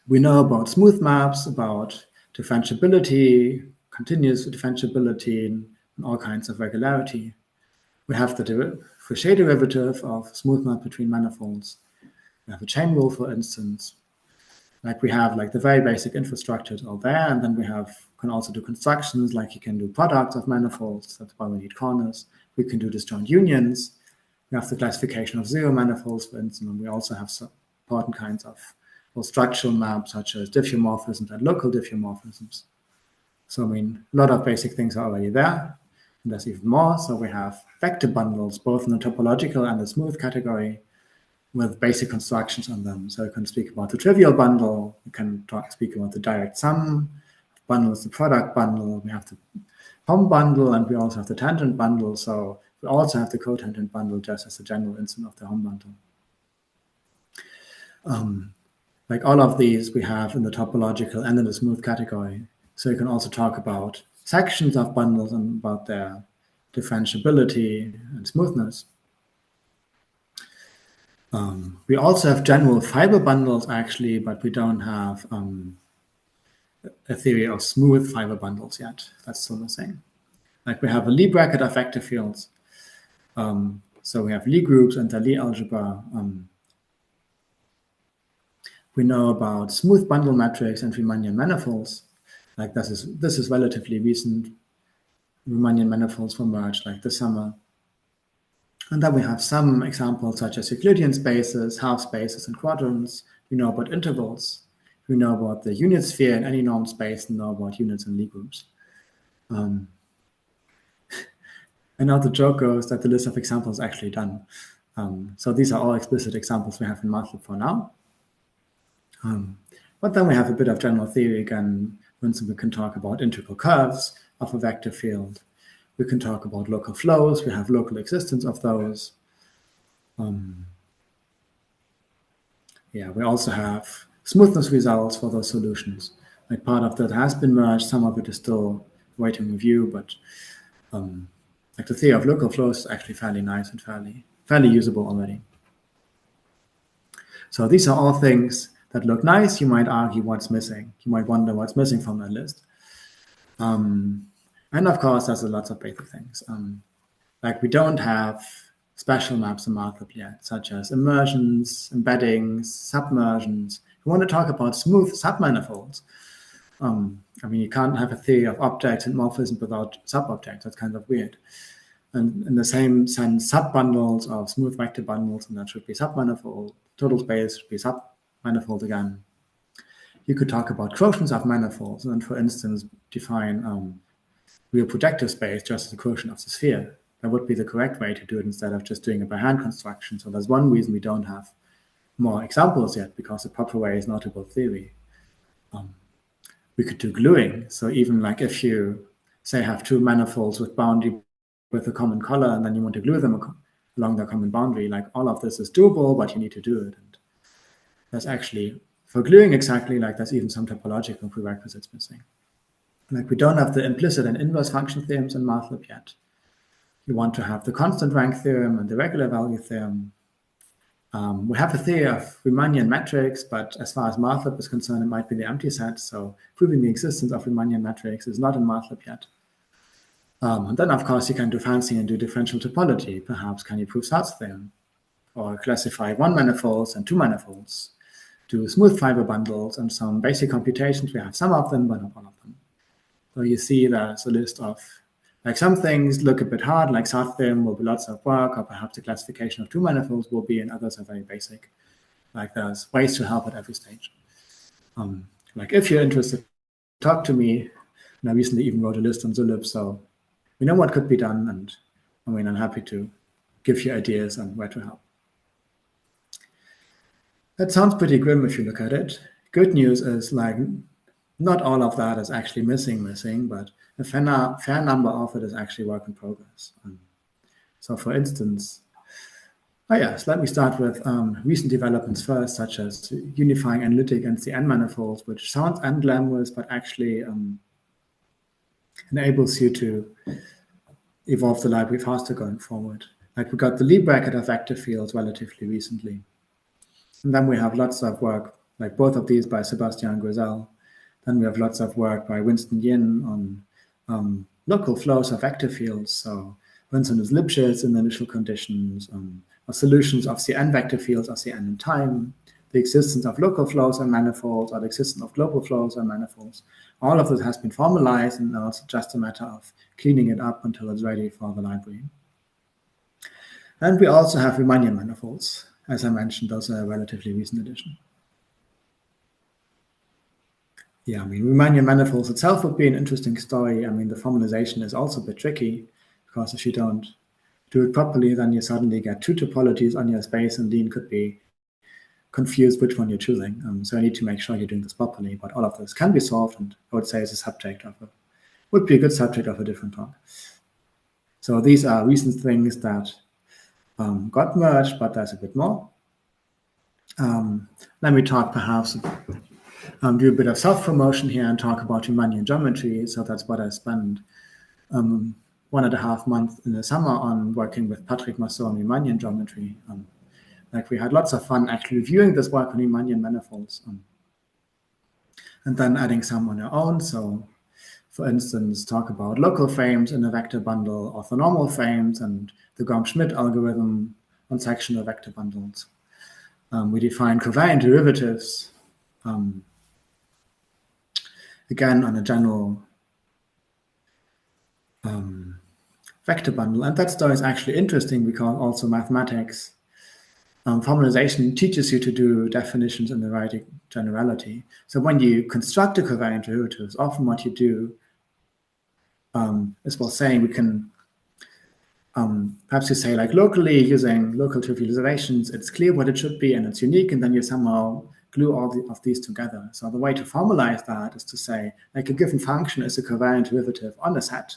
We know about smooth maps, about differentiability, continuous differentiability, and all kinds of regularity. We have the Fouché derivative of smooth map between manifolds. We have a chain rule, for instance. Like we have like the very basic infrastructure all there, and then we can also do constructions, like you can do products of manifolds. That's why we need corners. We can do disjoint unions. We have the classification of zero manifolds, for instance, and we also have some important kinds of structural maps, such as diffeomorphisms and local diffeomorphisms. So, I mean, a lot of basic things are already there, and there's even more. So we have vector bundles, both in the topological and the smooth category, with basic constructions on them. So you can speak about the trivial bundle, you can speak about the direct sum bundle, the product bundle, we have the hom bundle, and we also have the tangent bundle. So we also have the cotangent bundle just as a general instance of the hom bundle. Like all of these we have in the topological and in the smooth category. So you can also talk about sections of bundles and about their differentiability and smoothness. We also have general fiber bundles, actually, but we don't have a theory of smooth fiber bundles yet. That's still missing. Like we have a Lie bracket of vector fields. So we have Lie groups and the Lie algebra. We know about smooth bundle metrics and Riemannian manifolds. Like this is relatively recent. Riemannian manifolds were merged like this summer. And then we have some examples such as Euclidean spaces, half spaces, and quadrants. We know about intervals. We know about the unit sphere in any normed space, and know about units and Lie groups. And now the joke goes that the list of examples is actually done. So these are all explicit examples we have in mathlib for now. But then we have a bit of general theory again. For instance, we can talk about integral curves of a vector field. We can talk about local flows. We have local existence of those. Yeah, we also have smoothness results for those solutions. Like part of that has been merged. Some of it is still waiting review, but like the theory of local flows is actually fairly nice and fairly usable already. So these are all things that look nice, you might argue what's missing. You might wonder what's missing from that list. And of course, there's lots of basic things. Like we don't have special maps in mathlib yet, such as immersions, embeddings, submersions. We want to talk about smooth submanifolds. I mean, you can't have a theory of objects and morphism without subobjects. That's kind of weird. And in the same sense, subbundles or smooth vector bundles, and that should be submanifold. Total space should be submanifold again. You could talk about quotients of manifolds, and for instance, define real projective space just as a quotient of the sphere. That would be the correct way to do it instead of just doing a by hand construction. So that's one reason we don't have more examples yet, because the proper way is not to build theory. We could do gluing. So even like if you say have two manifolds with boundary with a common color, and then you want to glue them along their common boundary, like all of this is doable, but you need to do it. And there's actually, for gluing exactly, like there's even some topological prerequisites missing. Like we don't have the implicit and inverse function theorems in mathlib yet. You want to have the constant rank theorem and the regular value theorem. We have a theory of Riemannian metrics, but as far as mathlib is concerned, it might be the empty set. So proving the existence of Riemannian metrics is not in mathlib yet. And then, of course, you can do fancy and do differential topology. Perhaps can you prove Sart's theorem? Or classify one manifolds and two manifolds. Do smooth fiber bundles and some basic computations. We have some of them, but not all of them. So you see there's a list of, like some things look a bit hard, like Sart's theorem will be lots of work, or perhaps the classification of two manifolds will be, and others are very basic. Like there's ways to help at every stage. Like if you're interested, talk to me. And I recently even wrote a list on Zulip, so we know what could be done, and I mean, I'm happy to give you ideas on where to help. That sounds pretty grim if you look at it. Good news is like not all of that is actually missing, but a fair number of it is actually work in progress. So for instance, yes, let me start with recent developments first, such as unifying analytic and the N manifolds, which sounds unglamorous, but actually enables you to evolve the library faster going forward. Like we got the Lie bracket of vector fields relatively recently. And then we have lots of work, like both of these by Sebastian Grizel. Then we have lots of work by Winston Yin on local flows of vector fields. So Winston's Lipschitz in the initial conditions, or solutions of Cn vector fields of Cn in time, the existence of local flows and manifolds, or the existence of global flows and manifolds. All of this has been formalized, and now it's just a matter of cleaning it up until it's ready for the library. And we also have Riemannian manifolds. As I mentioned, those are a relatively recent addition. Yeah, I mean, Riemannian manifolds itself would be an interesting story. I mean, the formalization is also a bit tricky, because if you don't do it properly, then you suddenly get two topologies on your space, and Lean could be confused which one you're choosing. So I need to make sure you're doing this properly, but all of this can be solved, and I would say is a subject of would be a good subject of a different talk. So these are recent things that got merged, but there's a bit more. Let me talk perhaps, do a bit of self-promotion here and talk about Riemannian geometry. So that's what I spent 1.5 months in the summer on, working with Patrick Masson on Riemannian geometry. Like we had lots of fun actually reviewing this work on Riemannian manifolds, and then adding some on our own. So for instance, talk about local frames in a vector bundle, orthonormal frames, and the Gorm-Schmidt algorithm on sectional vector bundles. We define covariant derivatives, again on a general vector bundle. And that story is actually interesting because also mathematics formalization teaches you to do definitions in the right generality. So when you construct a covariant derivative, often what you do is, well, saying we can, perhaps you say like locally using local trivializations, it's clear what it should be and it's unique, and then you somehow glue all of these together. So the way to formalize that is to say like a given function is a covariant derivative on a set,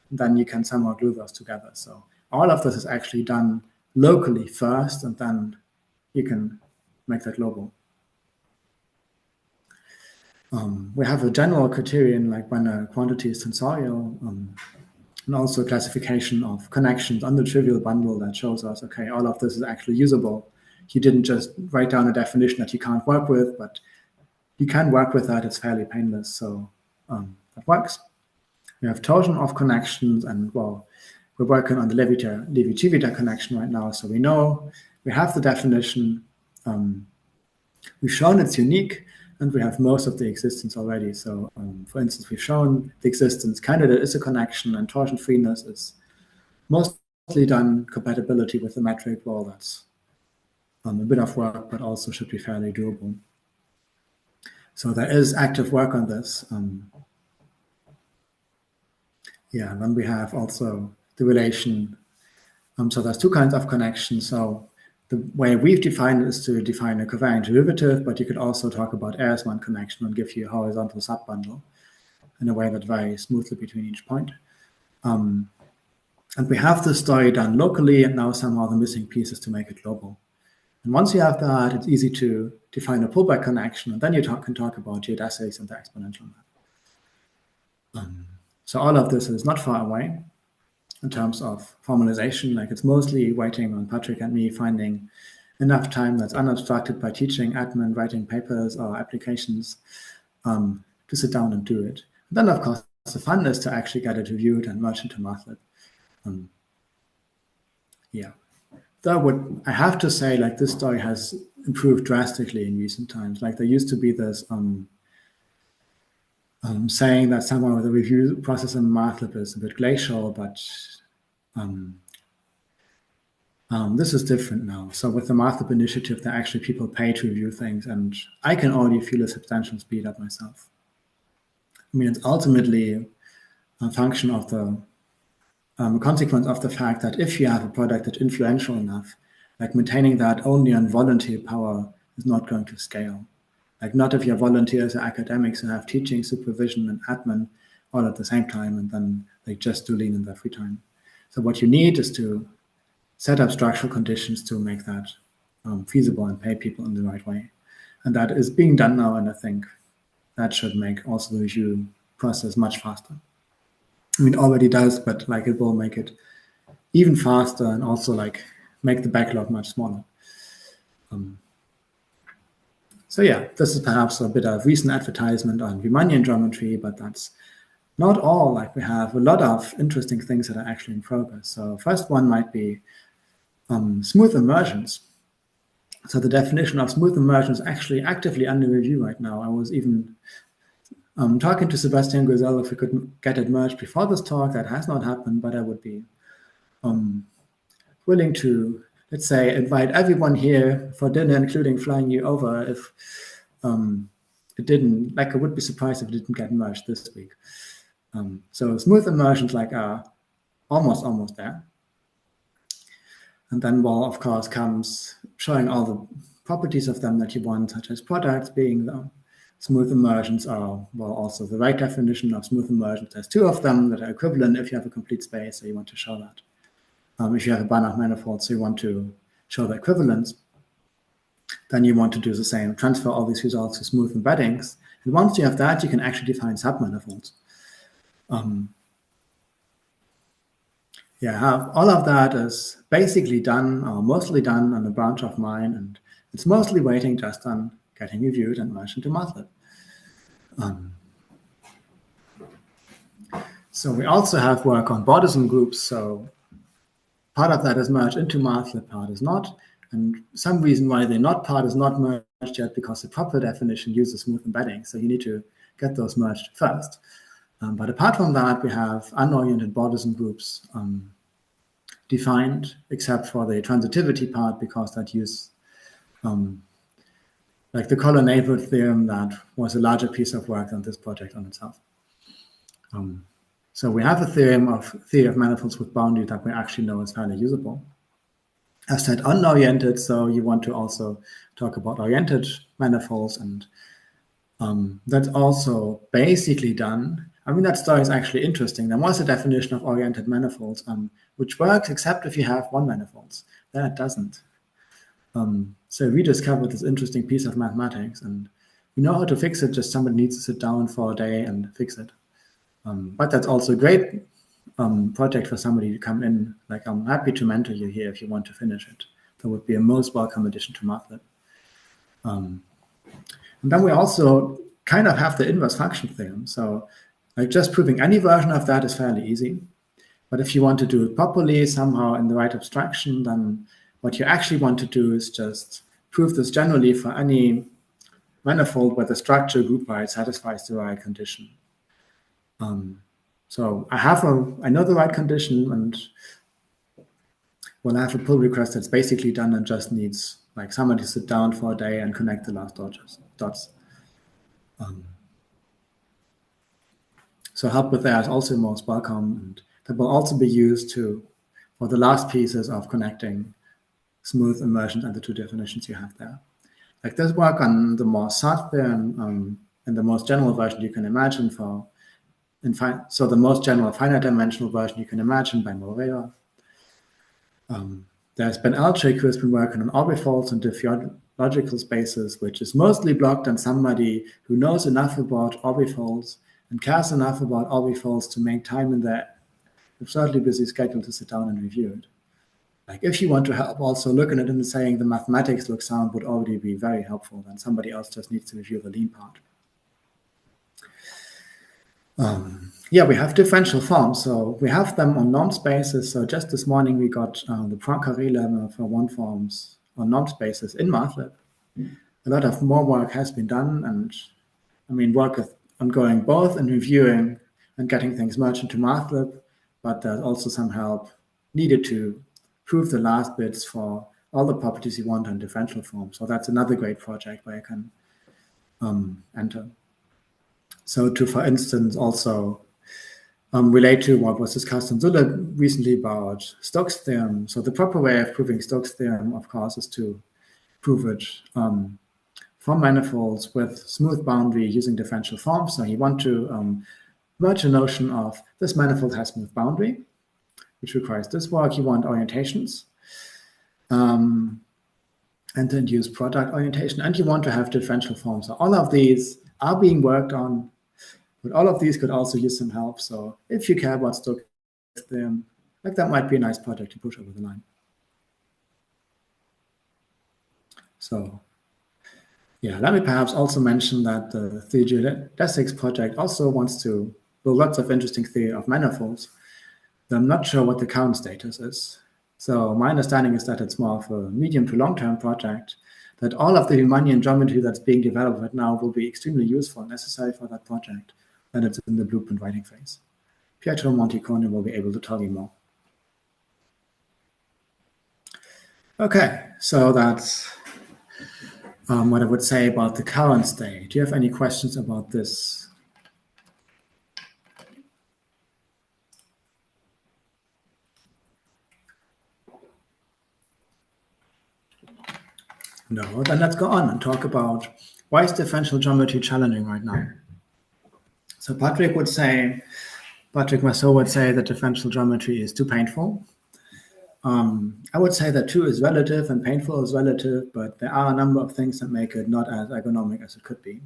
and then you can somehow glue those together. So all of this is actually done locally first, and then you can make that global. We have a general criterion, like when a quantity is tensorial, and also a classification of connections on the trivial bundle that shows us, okay, all of this is actually usable you didn't just write down a definition that you can't work with, but you can work with that. It's fairly painless, so that works. We have total of connections, and well, we're working on the Levi-Civita connection right now, so we know we have the definition. We've shown it's unique, and we have most of the existence already. So, for instance, we've shown the existence. Candidate is a connection, and torsion freeness is mostly done. Compatibility with the metric, well, that's a bit of work, but also should be fairly doable. So there is active work on this. Yeah, and then we have also the relation. So there's two kinds of connections. So the way we've defined it is to define a covariant derivative, but you could also talk about Ehresmann connection and give you a horizontal subbundle in a way that varies smoothly between each point. And we have this story done locally, and now somehow the missing piece is to make it global. And once you have that, it's easy to define a pullback connection, and then you can talk about geodesics and the exponential map. So all of this is not far away in terms of formalization. Like, it's mostly waiting on Patrick and me finding enough time that's unobstructed by teaching, admin, writing papers or applications to sit down and do it. And then, of course, the fun is to actually get it reviewed and merge into mathlib. Yeah. I have to say, like, this story has improved drastically in recent times. Like, there used to be this saying that somehow the review process in mathlib is a bit glacial, but this is different now. So with the mathlib initiative, there are actually people pay to review things, and I can already feel a substantial speed up myself. I mean, it's ultimately a function of the consequence of the fact that if you have a product that's influential enough, like, maintaining that only on volunteer power is not going to scale. Like, not if your volunteers are academics who have teaching, supervision, and admin all at the same time, and then they just do lean in their free time. So what you need is to set up structural conditions to make that feasible and pay people in the right way. And that is being done now, and I think that should make also the review process much faster. I mean, it already does, but like, it will make it even faster, and also like make the backlog much smaller. So yeah, this is perhaps a bit of recent advertisement on Riemannian geometry, but that's not all. Like, we have a lot of interesting things that are actually in progress. So first one might be smooth immersions. So the definition of smooth immersion is actually actively under review right now. I was even talking to Sebastian Guzel if we could get it merged before this talk. That has not happened, but I would be willing to, let's say, invite everyone here for dinner, including flying you over, if it didn't, like, I would be surprised if it didn't get merged this week. So smooth immersions, like, are almost there. And then, well, of course, comes showing all the properties of them that you want, such as products being the smooth immersions are, well, also the right definition of smooth immersions. There's two of them that are equivalent if you have a complete space, so you want to show that. If you have a Banach manifold, so you want to show the equivalence, then you want to do the same, transfer all these results to smooth embeddings. And once you have that, you can actually define submanifolds. Yeah, all of that is basically done, or mostly done, on a branch of mine, and it's mostly waiting just on getting reviewed and merged into mathlib. So we also have work on Bordism groups. So part of that is merged into mathlib, part is not. And some reason why they're not part is not merged yet, because the proper definition uses smooth embedding. So you need to get those merged first. But apart from that, we have unoriented Bordism groups defined, except for the transitivity part, because that use like the Color-Neighborhood theorem, that was a larger piece of work than this project on itself. So we have a theory of manifolds with boundary that we actually know is fairly usable. As said, unoriented, so you want to also talk about oriented manifolds, and that's also basically done. I mean, that story is actually interesting. There was a definition of oriented manifolds, which works except if you have one manifolds. Then it doesn't. So we discovered this interesting piece of mathematics, and we know how to fix it, just somebody needs to sit down for a day and fix it. But that's also a great project for somebody to come in. Like, I'm happy to mentor you here if you want to finish it. That would be a most welcome addition to mathlib. And then we also kind of have the inverse function theorem. So like just proving any version of that is fairly easy. But if you want to do it properly, somehow in the right abstraction, then what you actually want to do is just prove this generally for any manifold where the structure group right satisfies the right condition. So I know the right condition, and when I have a pull request that's basically done and just needs like somebody to sit down for a day and connect the last dots. So help with that is also most welcome, and that will also be used for the last pieces of connecting smooth immersions and the two definitions you have there. Like this work on the more sought theorem and the most general version you can imagine so the most general finite dimensional version you can imagine by Moreira. There's been Altric who has been working on orbifolds and diffeological spaces, which is mostly blocked on somebody who knows enough about orbifolds and cares enough about orbifolds to make time in their absurdly busy schedule to sit down and review it. Like if you want to help also looking at it and saying the mathematics looks sound would already be very helpful, then somebody else just needs to review the lean part. Yeah, we have differential forms. So we have them on norm spaces. So just this morning we got the Poincaré lemma for one forms on norm spaces in mathlib. A lot of more work has been done, and I mean work is ongoing both in reviewing and getting things merged into mathlib, but there's also some help needed to prove the last bits for all the properties you want on differential forms. So that's another great project where you can enter. So to, for instance, also relate to what was discussed in Zule recently about Stokes' theorem. So the proper way of proving Stokes' theorem, of course, is to prove it from manifolds with smooth boundary using differential forms. So you want to merge a notion of this manifold has smooth boundary, which requires this work. You want orientations and then use product orientation, and you want to have differential forms. So all of these are being worked on, but all of these could also use some help. So if you care about Stokes' theorem, like that might be a nice project to push over the line. So yeah, let me perhaps also mention that the theory geodesics project also wants to build lots of interesting theory of manifolds. I'm not sure what the current status is. So my understanding is that it's more of a medium to long-term project, that all of the Riemannian geometry that's being developed right now will be extremely useful and necessary for that project, and it's in the blueprint writing phase. Pietro Monticone will be able to tell you more. Okay, so that's what I would say about the current state. Do you have any questions about this? No, then let's go on and talk about why is differential geometry challenging right now. So Patrick Masseau would say that differential geometry is too painful. I would say that too is relative and painful is relative, but there are a number of things that make it not as ergonomic as it could be.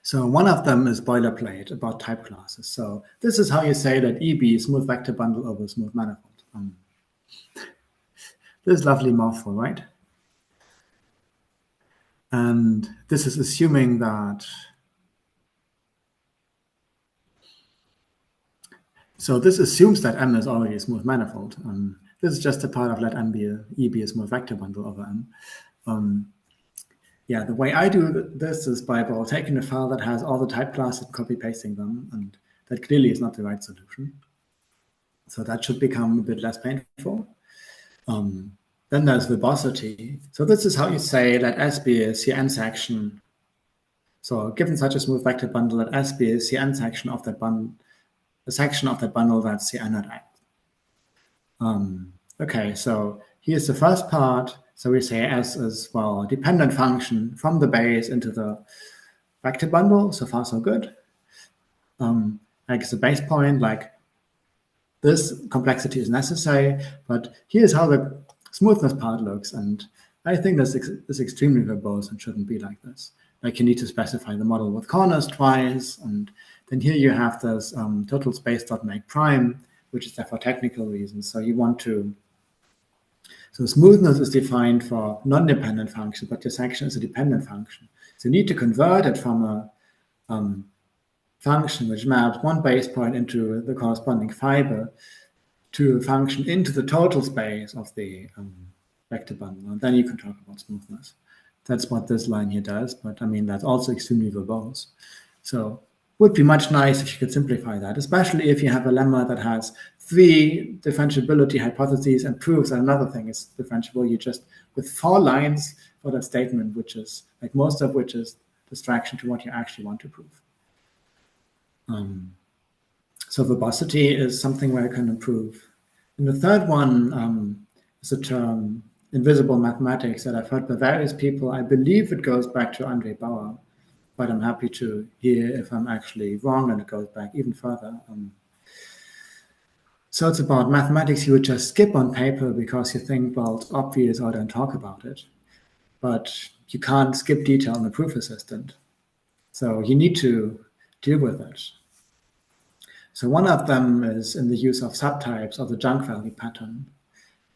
So one of them is boilerplate about type classes. So this is how you say that EB is smooth vector bundle over smooth manifold. This is lovely mouthful, right? And this is assuming that, so this assumes that M is already a smooth manifold. This is just a part of let M be E be a smooth vector bundle over M. Yeah, the way I do this is by taking a file that has all the type classes and copy pasting them, and that clearly is not the right solution. So that should become a bit less painful. Then there's verbosity. So this is how you say let S be a Cn section. So given such a smooth vector bundle, let S be a Cn section of that bundle, a section of that bundle that's Cn at X. Okay, so here's the first part. So we say S is, well, a dependent function from the base into the vector bundle. So far, so good. Like it's a base point, like this complexity is necessary, but here's how the smoothness part looks. And I think this is extremely verbose and shouldn't be like this. Like you need to specify the model with corners twice. And then here you have this total space dot make prime, which is there for technical reasons. So you want to So smoothness is defined for non-dependent function, but your section is a dependent function. So you need to convert it from a function which maps one base point into the corresponding fiber to a function into the total space of the vector bundle. And then you can talk about smoothness. That's what this line here does, but I mean, that's also extremely verbose. So it would be much nice if you could simplify that, especially if you have a lemma that has 3 differentiability hypotheses and proves that another thing is differentiable. You just, with 4 lines for that statement, which is, like most of which is distraction to what you actually want to prove. So verbosity is something where I can improve. And the third one is a term, invisible mathematics, that I've heard by various people. I believe it goes back to Andre Bauer, but I'm happy to hear if I'm actually wrong and it goes back even further. So it's about mathematics you would just skip on paper because you think, well, it's obvious or don't talk about it. But you can't skip detail in a proof assistant. So you need to deal with it. So one of them is in the use of subtypes of the junk value pattern.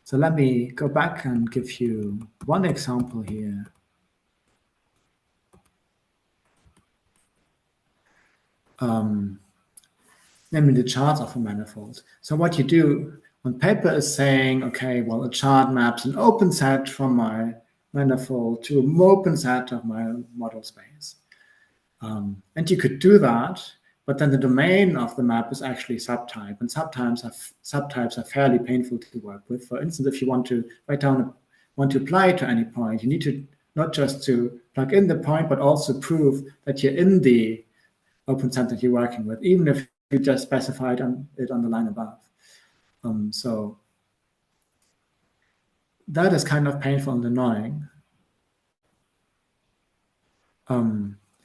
So let me go back and give you one example here. Namely the charts of a manifold. So what you do on paper is saying, okay, well, a chart maps an open set from my manifold to an open set of my model space. And you could do that, but then the domain of the map is actually subtype, and subtypes are fairly painful to work with. For instance, if you want to want to apply it to any point, you need to not just to plug in the point, but also prove that you're in the open set that you're working with, even if you just specified it on the line above. So that is kind of painful and annoying.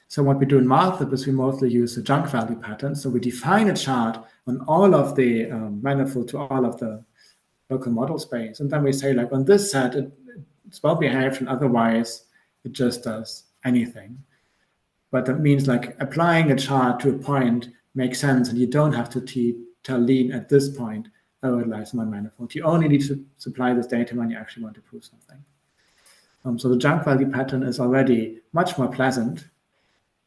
So what we do in mathlib is we mostly use the junk value pattern. So we define a chart on all of the manifold to all of the local model space. And then we say, like, on this set, it's well behaved, and otherwise it just does anything. But that means, like, applying a chart to a point makes sense, and you don't have to tell lean at this point, oh, it lies in my manifold. You only need to supply this data when you actually want to prove something. So the junk value pattern is already much more pleasant.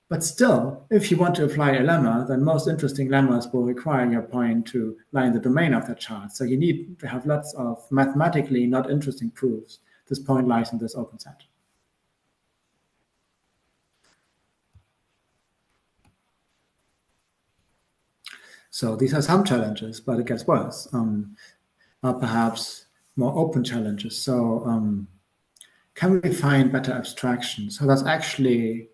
But still, if you want to apply a lemma, then most interesting lemmas will require your point to lie in the domain of that chart. So you need to have lots of mathematically not interesting proofs. This point lies in this open set. So these are some challenges, but it gets worse. Perhaps more open challenges. So can we find better abstractions? So that's actually,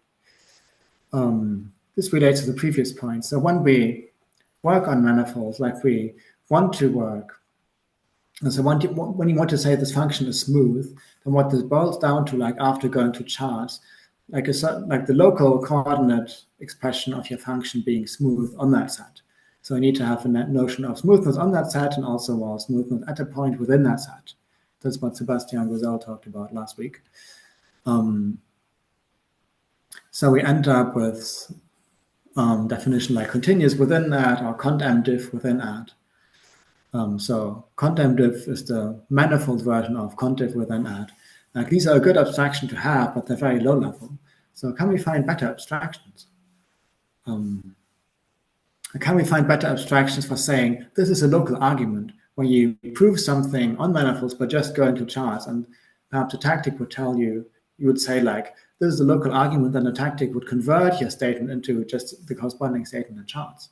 this relates to the previous point. So when we work on manifolds, like we want to work, and so when you want to say this function is smooth, then what this boils down to, like after going to charts, like the local coordinate expression of your function being smooth on that set. So you need to have a notion of smoothness on that set and also smoothness at a point within that set. That's what Sebastian Rosell talked about last week. So we end up with definition like continuous within that or contmdiff within that. So contmdiff is the manifold version of contiv within that. Like, these are a good abstraction to have, but they're very low level. So can we find better abstractions? Can we find better abstractions for saying this is a local argument when you prove something on manifolds by just going to charts, and perhaps a tactic would tell you, you would say, like, this is a local argument, and a tactic would convert your statement into just the corresponding statement in charts.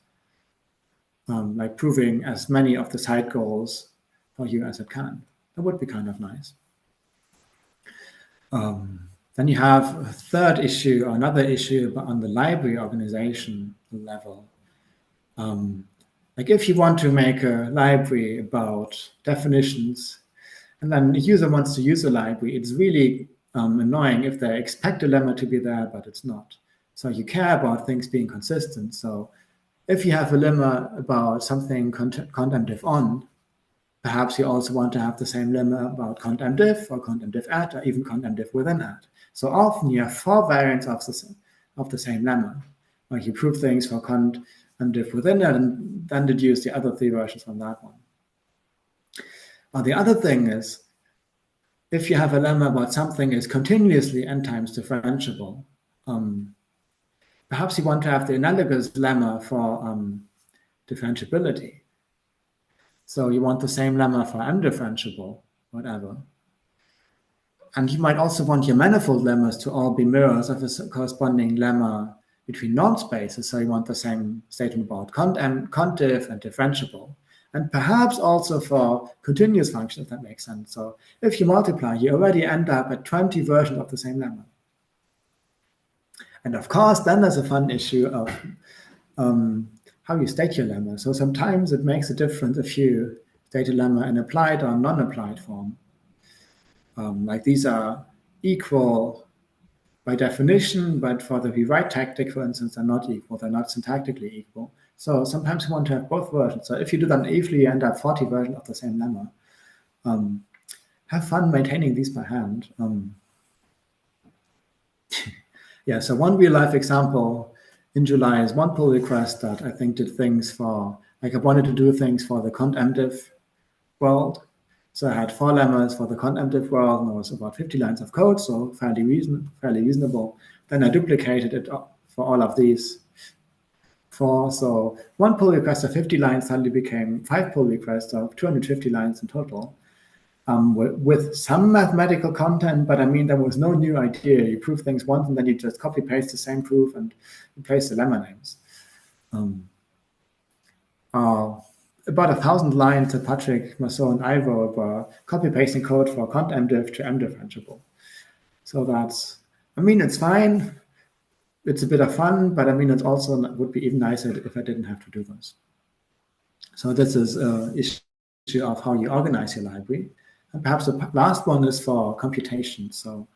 Like proving as many of the side goals for you as it can. That would be kind of nice. Then you have a third issue, or another issue on the library organization level. Like, if you want to make a library about definitions, and then a user wants to use a library, it's really annoying if they expect a lemma to be there, but it's not. So you care about things being consistent. So if you have a lemma about something contmdiff on, perhaps you also want to have the same lemma about contmdiff or contmdiff at, or even contmdiff within at. So often you have 4 variants of the same lemma. Like, you prove things for contmdiff within it and then deduce the other 3 versions from that one. The other thing is, if you have a lemma about something is continuously n times differentiable, perhaps you want to have the analogous lemma for differentiability. So you want the same lemma for m differentiable, whatever. And you might also want your manifold lemmas to all be mirrors of a corresponding lemma between norm spaces. So you want the same statement about condiff and differentiable. And perhaps also for continuous functions, if that makes sense. So if you multiply, you already end up at 20 versions of the same lemma. And of course, then there's a fun issue of how you state your lemma. So sometimes it makes a difference if you state a lemma in applied or non-applied form. Like these are equal by definition, but for the rewrite tactic, for instance, they're not equal. They're not syntactically equal. So sometimes you want to have both versions. So if you do that naively, you end up 40 versions of the same lemma. Have fun maintaining these by hand. Yeah, so one real life example in July is one pull request that I think did things for, like I wanted to do things for the contemdiv world. So I had 4 lemmas for the contemdiv world, and it was about 50 lines of code, so fairly reasonable. Then I duplicated it for all of these 4. So one pull request of 50 lines suddenly became 5 pull requests of 250 lines in total, with some mathematical content, but I mean, there was no new idea. You prove things once, and then you just copy paste the same proof and replace the lemma names. About 1,000 lines that Patrick, Masson, and I wrote were copy-pasting code for contemdiv to m-differentiable. So that's, I mean, it's fine. It's a bit of fun, but I mean, it also would be even nicer if I didn't have to do this. So this is an issue of how you organize your library. And perhaps the last one is for computation. So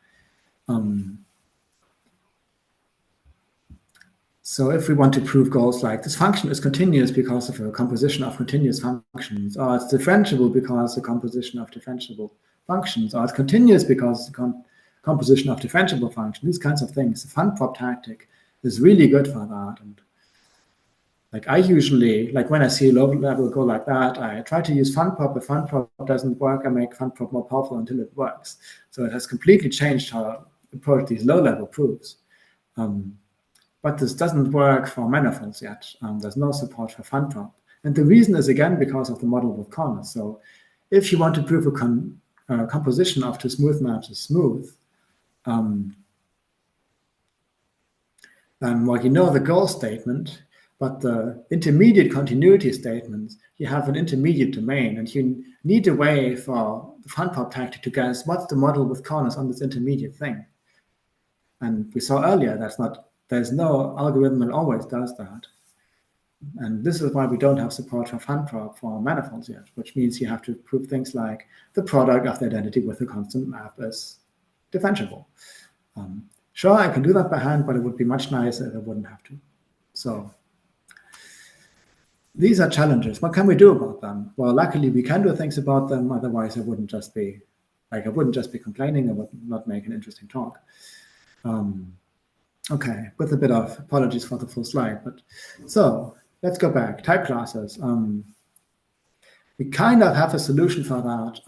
if we want to prove goals like this function is continuous because of a composition of continuous functions, or it's differentiable because the composition of differentiable functions, or it's continuous because the composition of differentiable functions, these kinds of things, the fun prop tactic is really good for that. And like I usually, like when I see a low level go like that, I try to use fun prop. If fun prop doesn't work, I make fun prop more powerful until it works. So it has completely changed how I approach these low level proofs. But this doesn't work for manifolds yet. There's no support for fun prop. And the reason is, again, because of the model with corners. So if you want to prove a composition of two smooth maps is smooth, then, well, you know the goal statement, but the intermediate continuity statements, you have an intermediate domain, and you need a way for the fun prop tactic to guess what's the model with corners on this intermediate thing. And we saw earlier there's no algorithm that always does that. And this is why we don't have support for fun prop for manifolds yet, which means you have to prove things like the product of the identity with a constant map is differentiable. Sure, I can do that by hand, but it would be much nicer if I wouldn't have to. So these are challenges. What can we do about them? Well, luckily we can do things about them. Otherwise, I wouldn't just be complaining. I would not make an interesting talk. Okay, with a bit of apologies for the full slide, but so let's go back. Type classes. We kind of have a solution for that,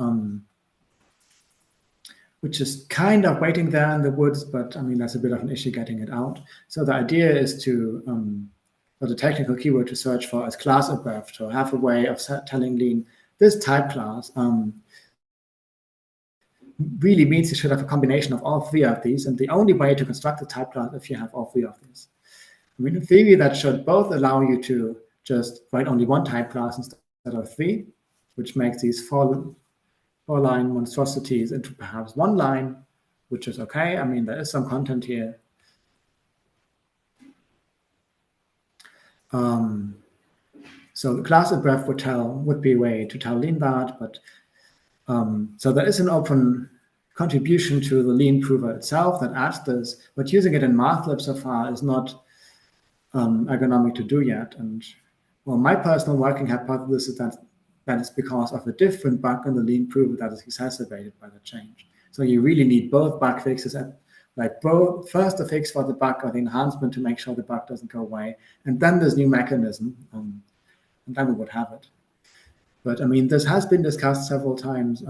which is kind of waiting there in the woods, but I mean, that's a bit of an issue getting it out. So the idea is to, or the technical keyword to search for is class above, to have a way of telling Lean, this type class really means you should have a combination of all 3 of these, and the only way to construct a type class if you have all 3 of these. I mean, in theory, that should both allow you to just write only 1 type class instead of 3, which makes these 4-line monstrosities into perhaps 1 line, which is okay. I mean, there is some content here. So the class above would be a way to tell Lean that, but so there is an open contribution to the Lean prover itself that adds this, but using it in mathlib so far is not ergonomic to do yet. And well, my personal working hypothesis is that it's because of a different bug in the Lean prover that is exacerbated by the change. So you really need both bug fixes, first a fix for the bug or the enhancement to make sure the bug doesn't go away, and then this new mechanism, and then we would have it. But I mean, this has been discussed several times.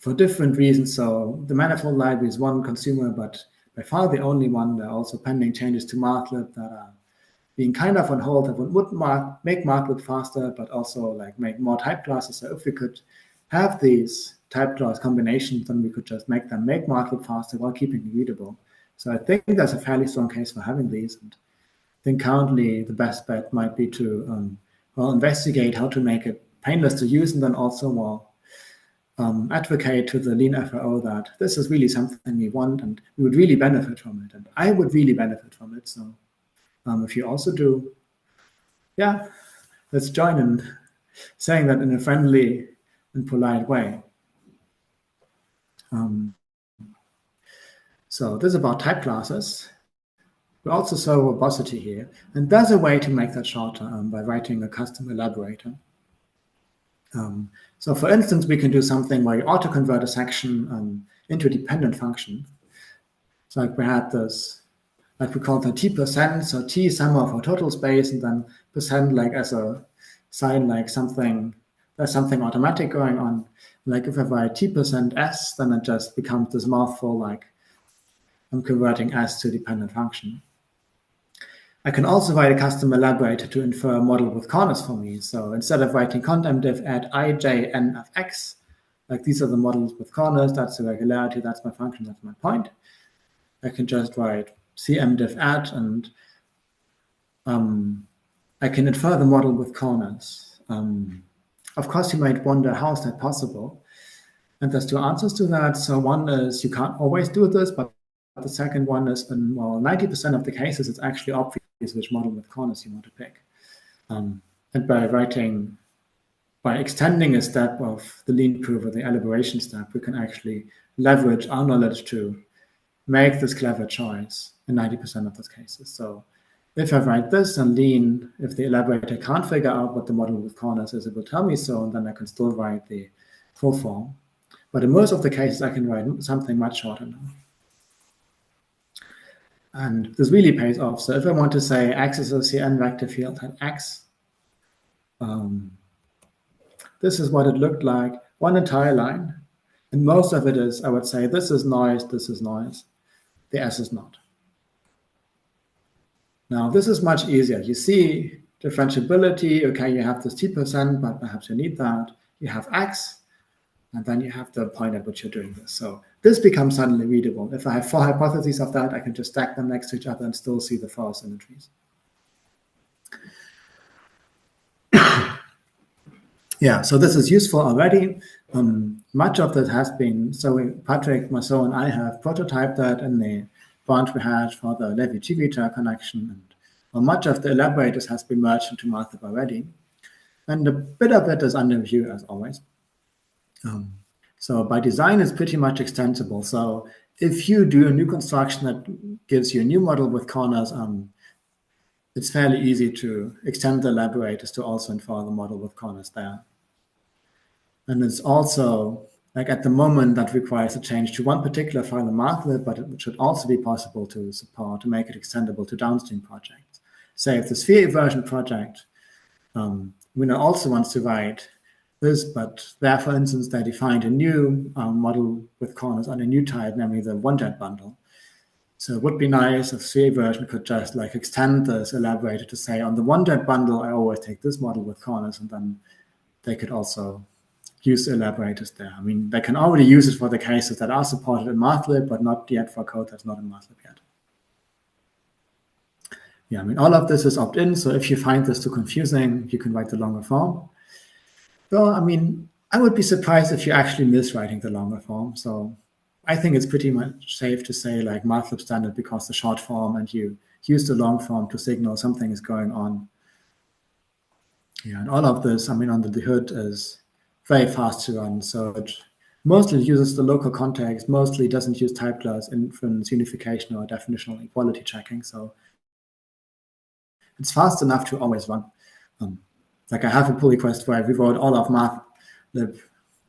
for different reasons. So the manifold library is one consumer, but by far the only one. There are also pending changes to mathlib that are being kind of on hold that would make mathlib faster, but also like make more type classes. So if we could have these type class combinations, then we could just make mathlib faster while keeping it readable. So I think there's a fairly strong case for having these. And I think currently the best bet might be to investigate how to make it painless to use, and then also advocate to the lean FAO that this is really something we want and we would really benefit from it. And I would really benefit from it. So if you also do, yeah, let's join in saying that in a friendly and polite way. So this is about type classes. We also saw verbosity here. And there's a way to make that shorter by writing a custom elaborator. So for instance, we can do something where you auto-convert a section into a dependent function. So like we had this, like we call it t%, so t is sum of our total space, and then percent like as a sign, like something, there's something automatic going on. Like if I write t%s, then it just becomes this mouthful like I'm converting s to a dependent function. I can also write a custom elaborator to infer a model with corners for me. So instead of writing contmdiff add I, j, n of x, like these are the models with corners, that's the regularity, that's my function, that's my point. I can just write cmdiff add, and I can infer the model with corners. Of course, you might wonder, how is that possible? And there's two answers to that. So one is you can't always do this, but the second one is in 90% of the cases, it's actually obvious which model with corners you want to pick. And by extending a step of the lean proof or the elaboration step, we can actually leverage our knowledge to make this clever choice in 90% of those cases. So if I write this and lean, if the elaborator can't figure out what the model with corners is, it will tell me so, and then I can still write the full form. But in most of the cases, I can write something much shorter now. And this really pays off. So if I want to say x is a CN vector field at x, this is what it looked like, one entire line. And most of it is, I would say, this is noise, the S is not. Now, this is much easier. You see differentiability, okay, you have this t%, but perhaps you need that. You have x, and then you have the point at which you're doing this. So this becomes suddenly readable. If I have 4 hypotheses of that, I can just stack them next to each other and still see the 4 symmetries. Yeah, so this is useful already. Much of that has been, so Patrick, Marceau, and I have prototyped that in the branch we had for the Levi-Civita connection. And much of the elaborators has been merged into mathlib already. And a bit of it is under review, as always. So by design, it's pretty much extensible. So if you do a new construction that gives you a new model with corners, it's fairly easy to extend the elaborators to also infer the model with corners there. And it's also, like at the moment, that requires a change to one particular file in mathlib, but it should also be possible to support, to make it extendable to downstream projects. Say if the sphere eversion project, also wants to write this, but there, for instance, they defined a new model with corners on a new type, namely the one-jet bundle. So it would be nice if sphere eversion could just like extend this elaborator to say, on the one-jet bundle, I always take this model with corners, and then they could also use the elaborators there. I mean, they can already use it for the cases that are supported in mathlib, but not yet for code that's not in mathlib yet. Yeah, I mean, all of this is opt-in, so if you find this too confusing, you can write the longer form. Well, I mean, I would be surprised if you're actually miswriting the longer form. So I think it's pretty much safe to say like mathlib standard because the short form, and you use the long form to signal something is going on. Yeah, and all of this, I mean, under the hood is very fast to run. So it mostly uses the local context, mostly doesn't use type class inference unification or definitional equality checking. So it's fast enough to always run. Like I have a pull request where I rewrote all of mathlib,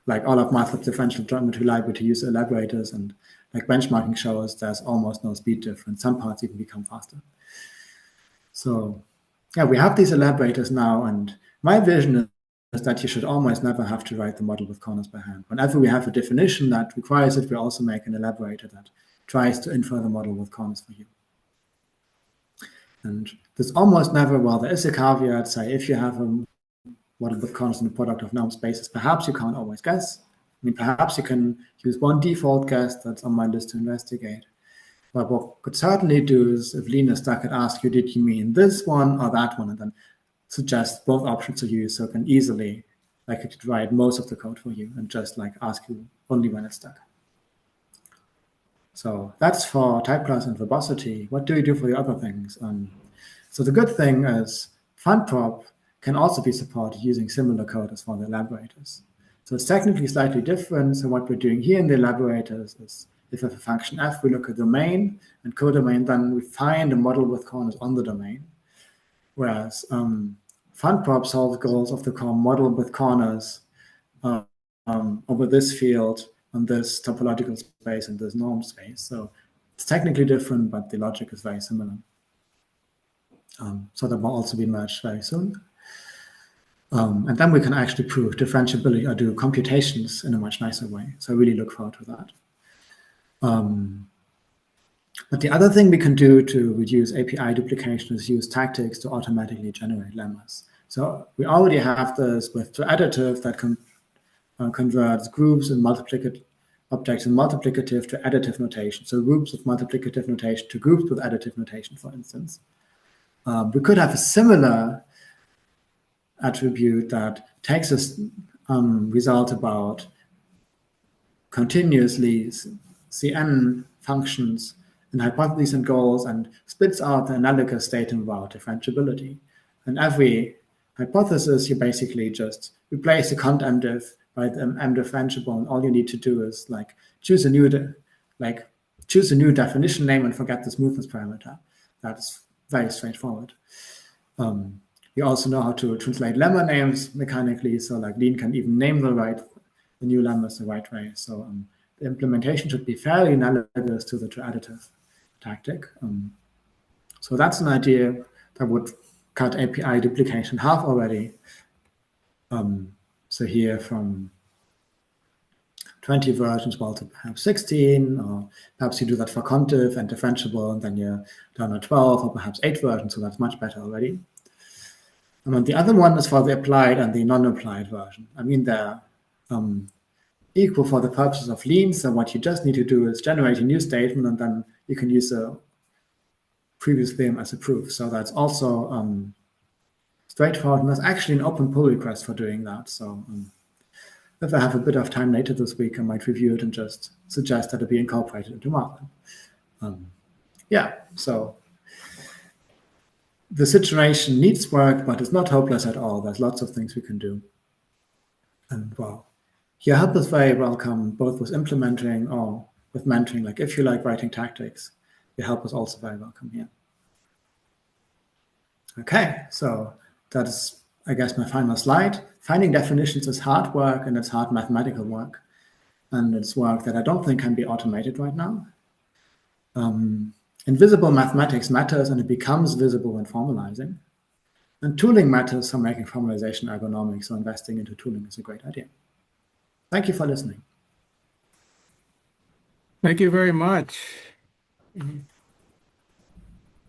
like all of mathlib differential geometry library to use elaborators, and like benchmarking shows there's almost no speed difference. Some parts even become faster. So yeah, we have these elaborators now, and my vision that you should almost never have to write the model with corners by hand. Whenever we have a definition that requires it, we also make an elaborator that tries to infer the model with corners for you. And there's almost never, well, there is a caveat, say, if you have a model with corners in the product of norm spaces, perhaps you can't always guess. I mean, perhaps you can use one default guess that's on my list to investigate. But what we could certainly do is, if Linus Duck could ask you, did you mean this one or that one? And then suggest both options to you, so it can easily, like, it could write most of the code for you and just like ask you only when it's stuck. So that's for type class and verbosity. What do we do for the other things? So the good thing is funprop can also be supported using similar code as for the elaborators. So it's technically slightly different. So what we're doing here in the elaborators is, if we have a function f, we look at domain and codomain, then we find a model with corners on the domain. Whereas funprop solves goals of the model with corners over this field on this topological space and this norm space. So it's technically different, but the logic is very similar. So that will also be merged very soon. And then we can actually prove differentiability or do computations in a much nicer way. So I really look forward to that. But the other thing we can do to reduce API duplication is use tactics to automatically generate lemmas. So we already have this with additive that converts groups and multiplicative objects in multiplicative to additive notation. So groups with multiplicative notation to groups with additive notation, for instance. We could have a similar attribute that takes us result about continuously Cn functions and hypotheses and goals and spits out the analogous statement about differentiability. And every hypothesis, you basically just replace the cont mdiff by the mdifferentiable, and all you need to do is like choose a new definition name and forget the smoothness parameter. That's very straightforward. You also know how to translate lemma names mechanically, so like Lean can even name the new lemmas the right way. So the implementation should be fairly analogous to the additive tactic. So that's an idea that would cut API duplication half already. So here from 20 versions, well, to perhaps 16, or perhaps you do that for contiv and differentiable, and then you're down to 12 or perhaps 8 versions, so that's much better already. And then the other one is for the applied and the non-applied version. I mean, they're equal for the purposes of Lean, so what you just need to do is generate a new statement, and then you can use a previous theorem as a proof. So that's also straightforward, and there's actually an open pull request for doing that. So if I have a bit of time later this week, I might review it and just suggest that it be incorporated into mathlib. Yeah, so the situation needs work, but it's not hopeless at all. There's lots of things we can do. And well, your help is very welcome, both with implementing or with mentoring. Like if you like writing tactics, your help is also very welcome here. Okay, so that is, I guess, my final slide. Finding definitions is hard work, and it's hard mathematical work. And it's work that I don't think can be automated right now. Invisible mathematics matters, and it becomes visible when formalizing. And tooling matters for making formalization ergonomic, so investing into tooling is a great idea. Thank you for listening.
Thank you very much.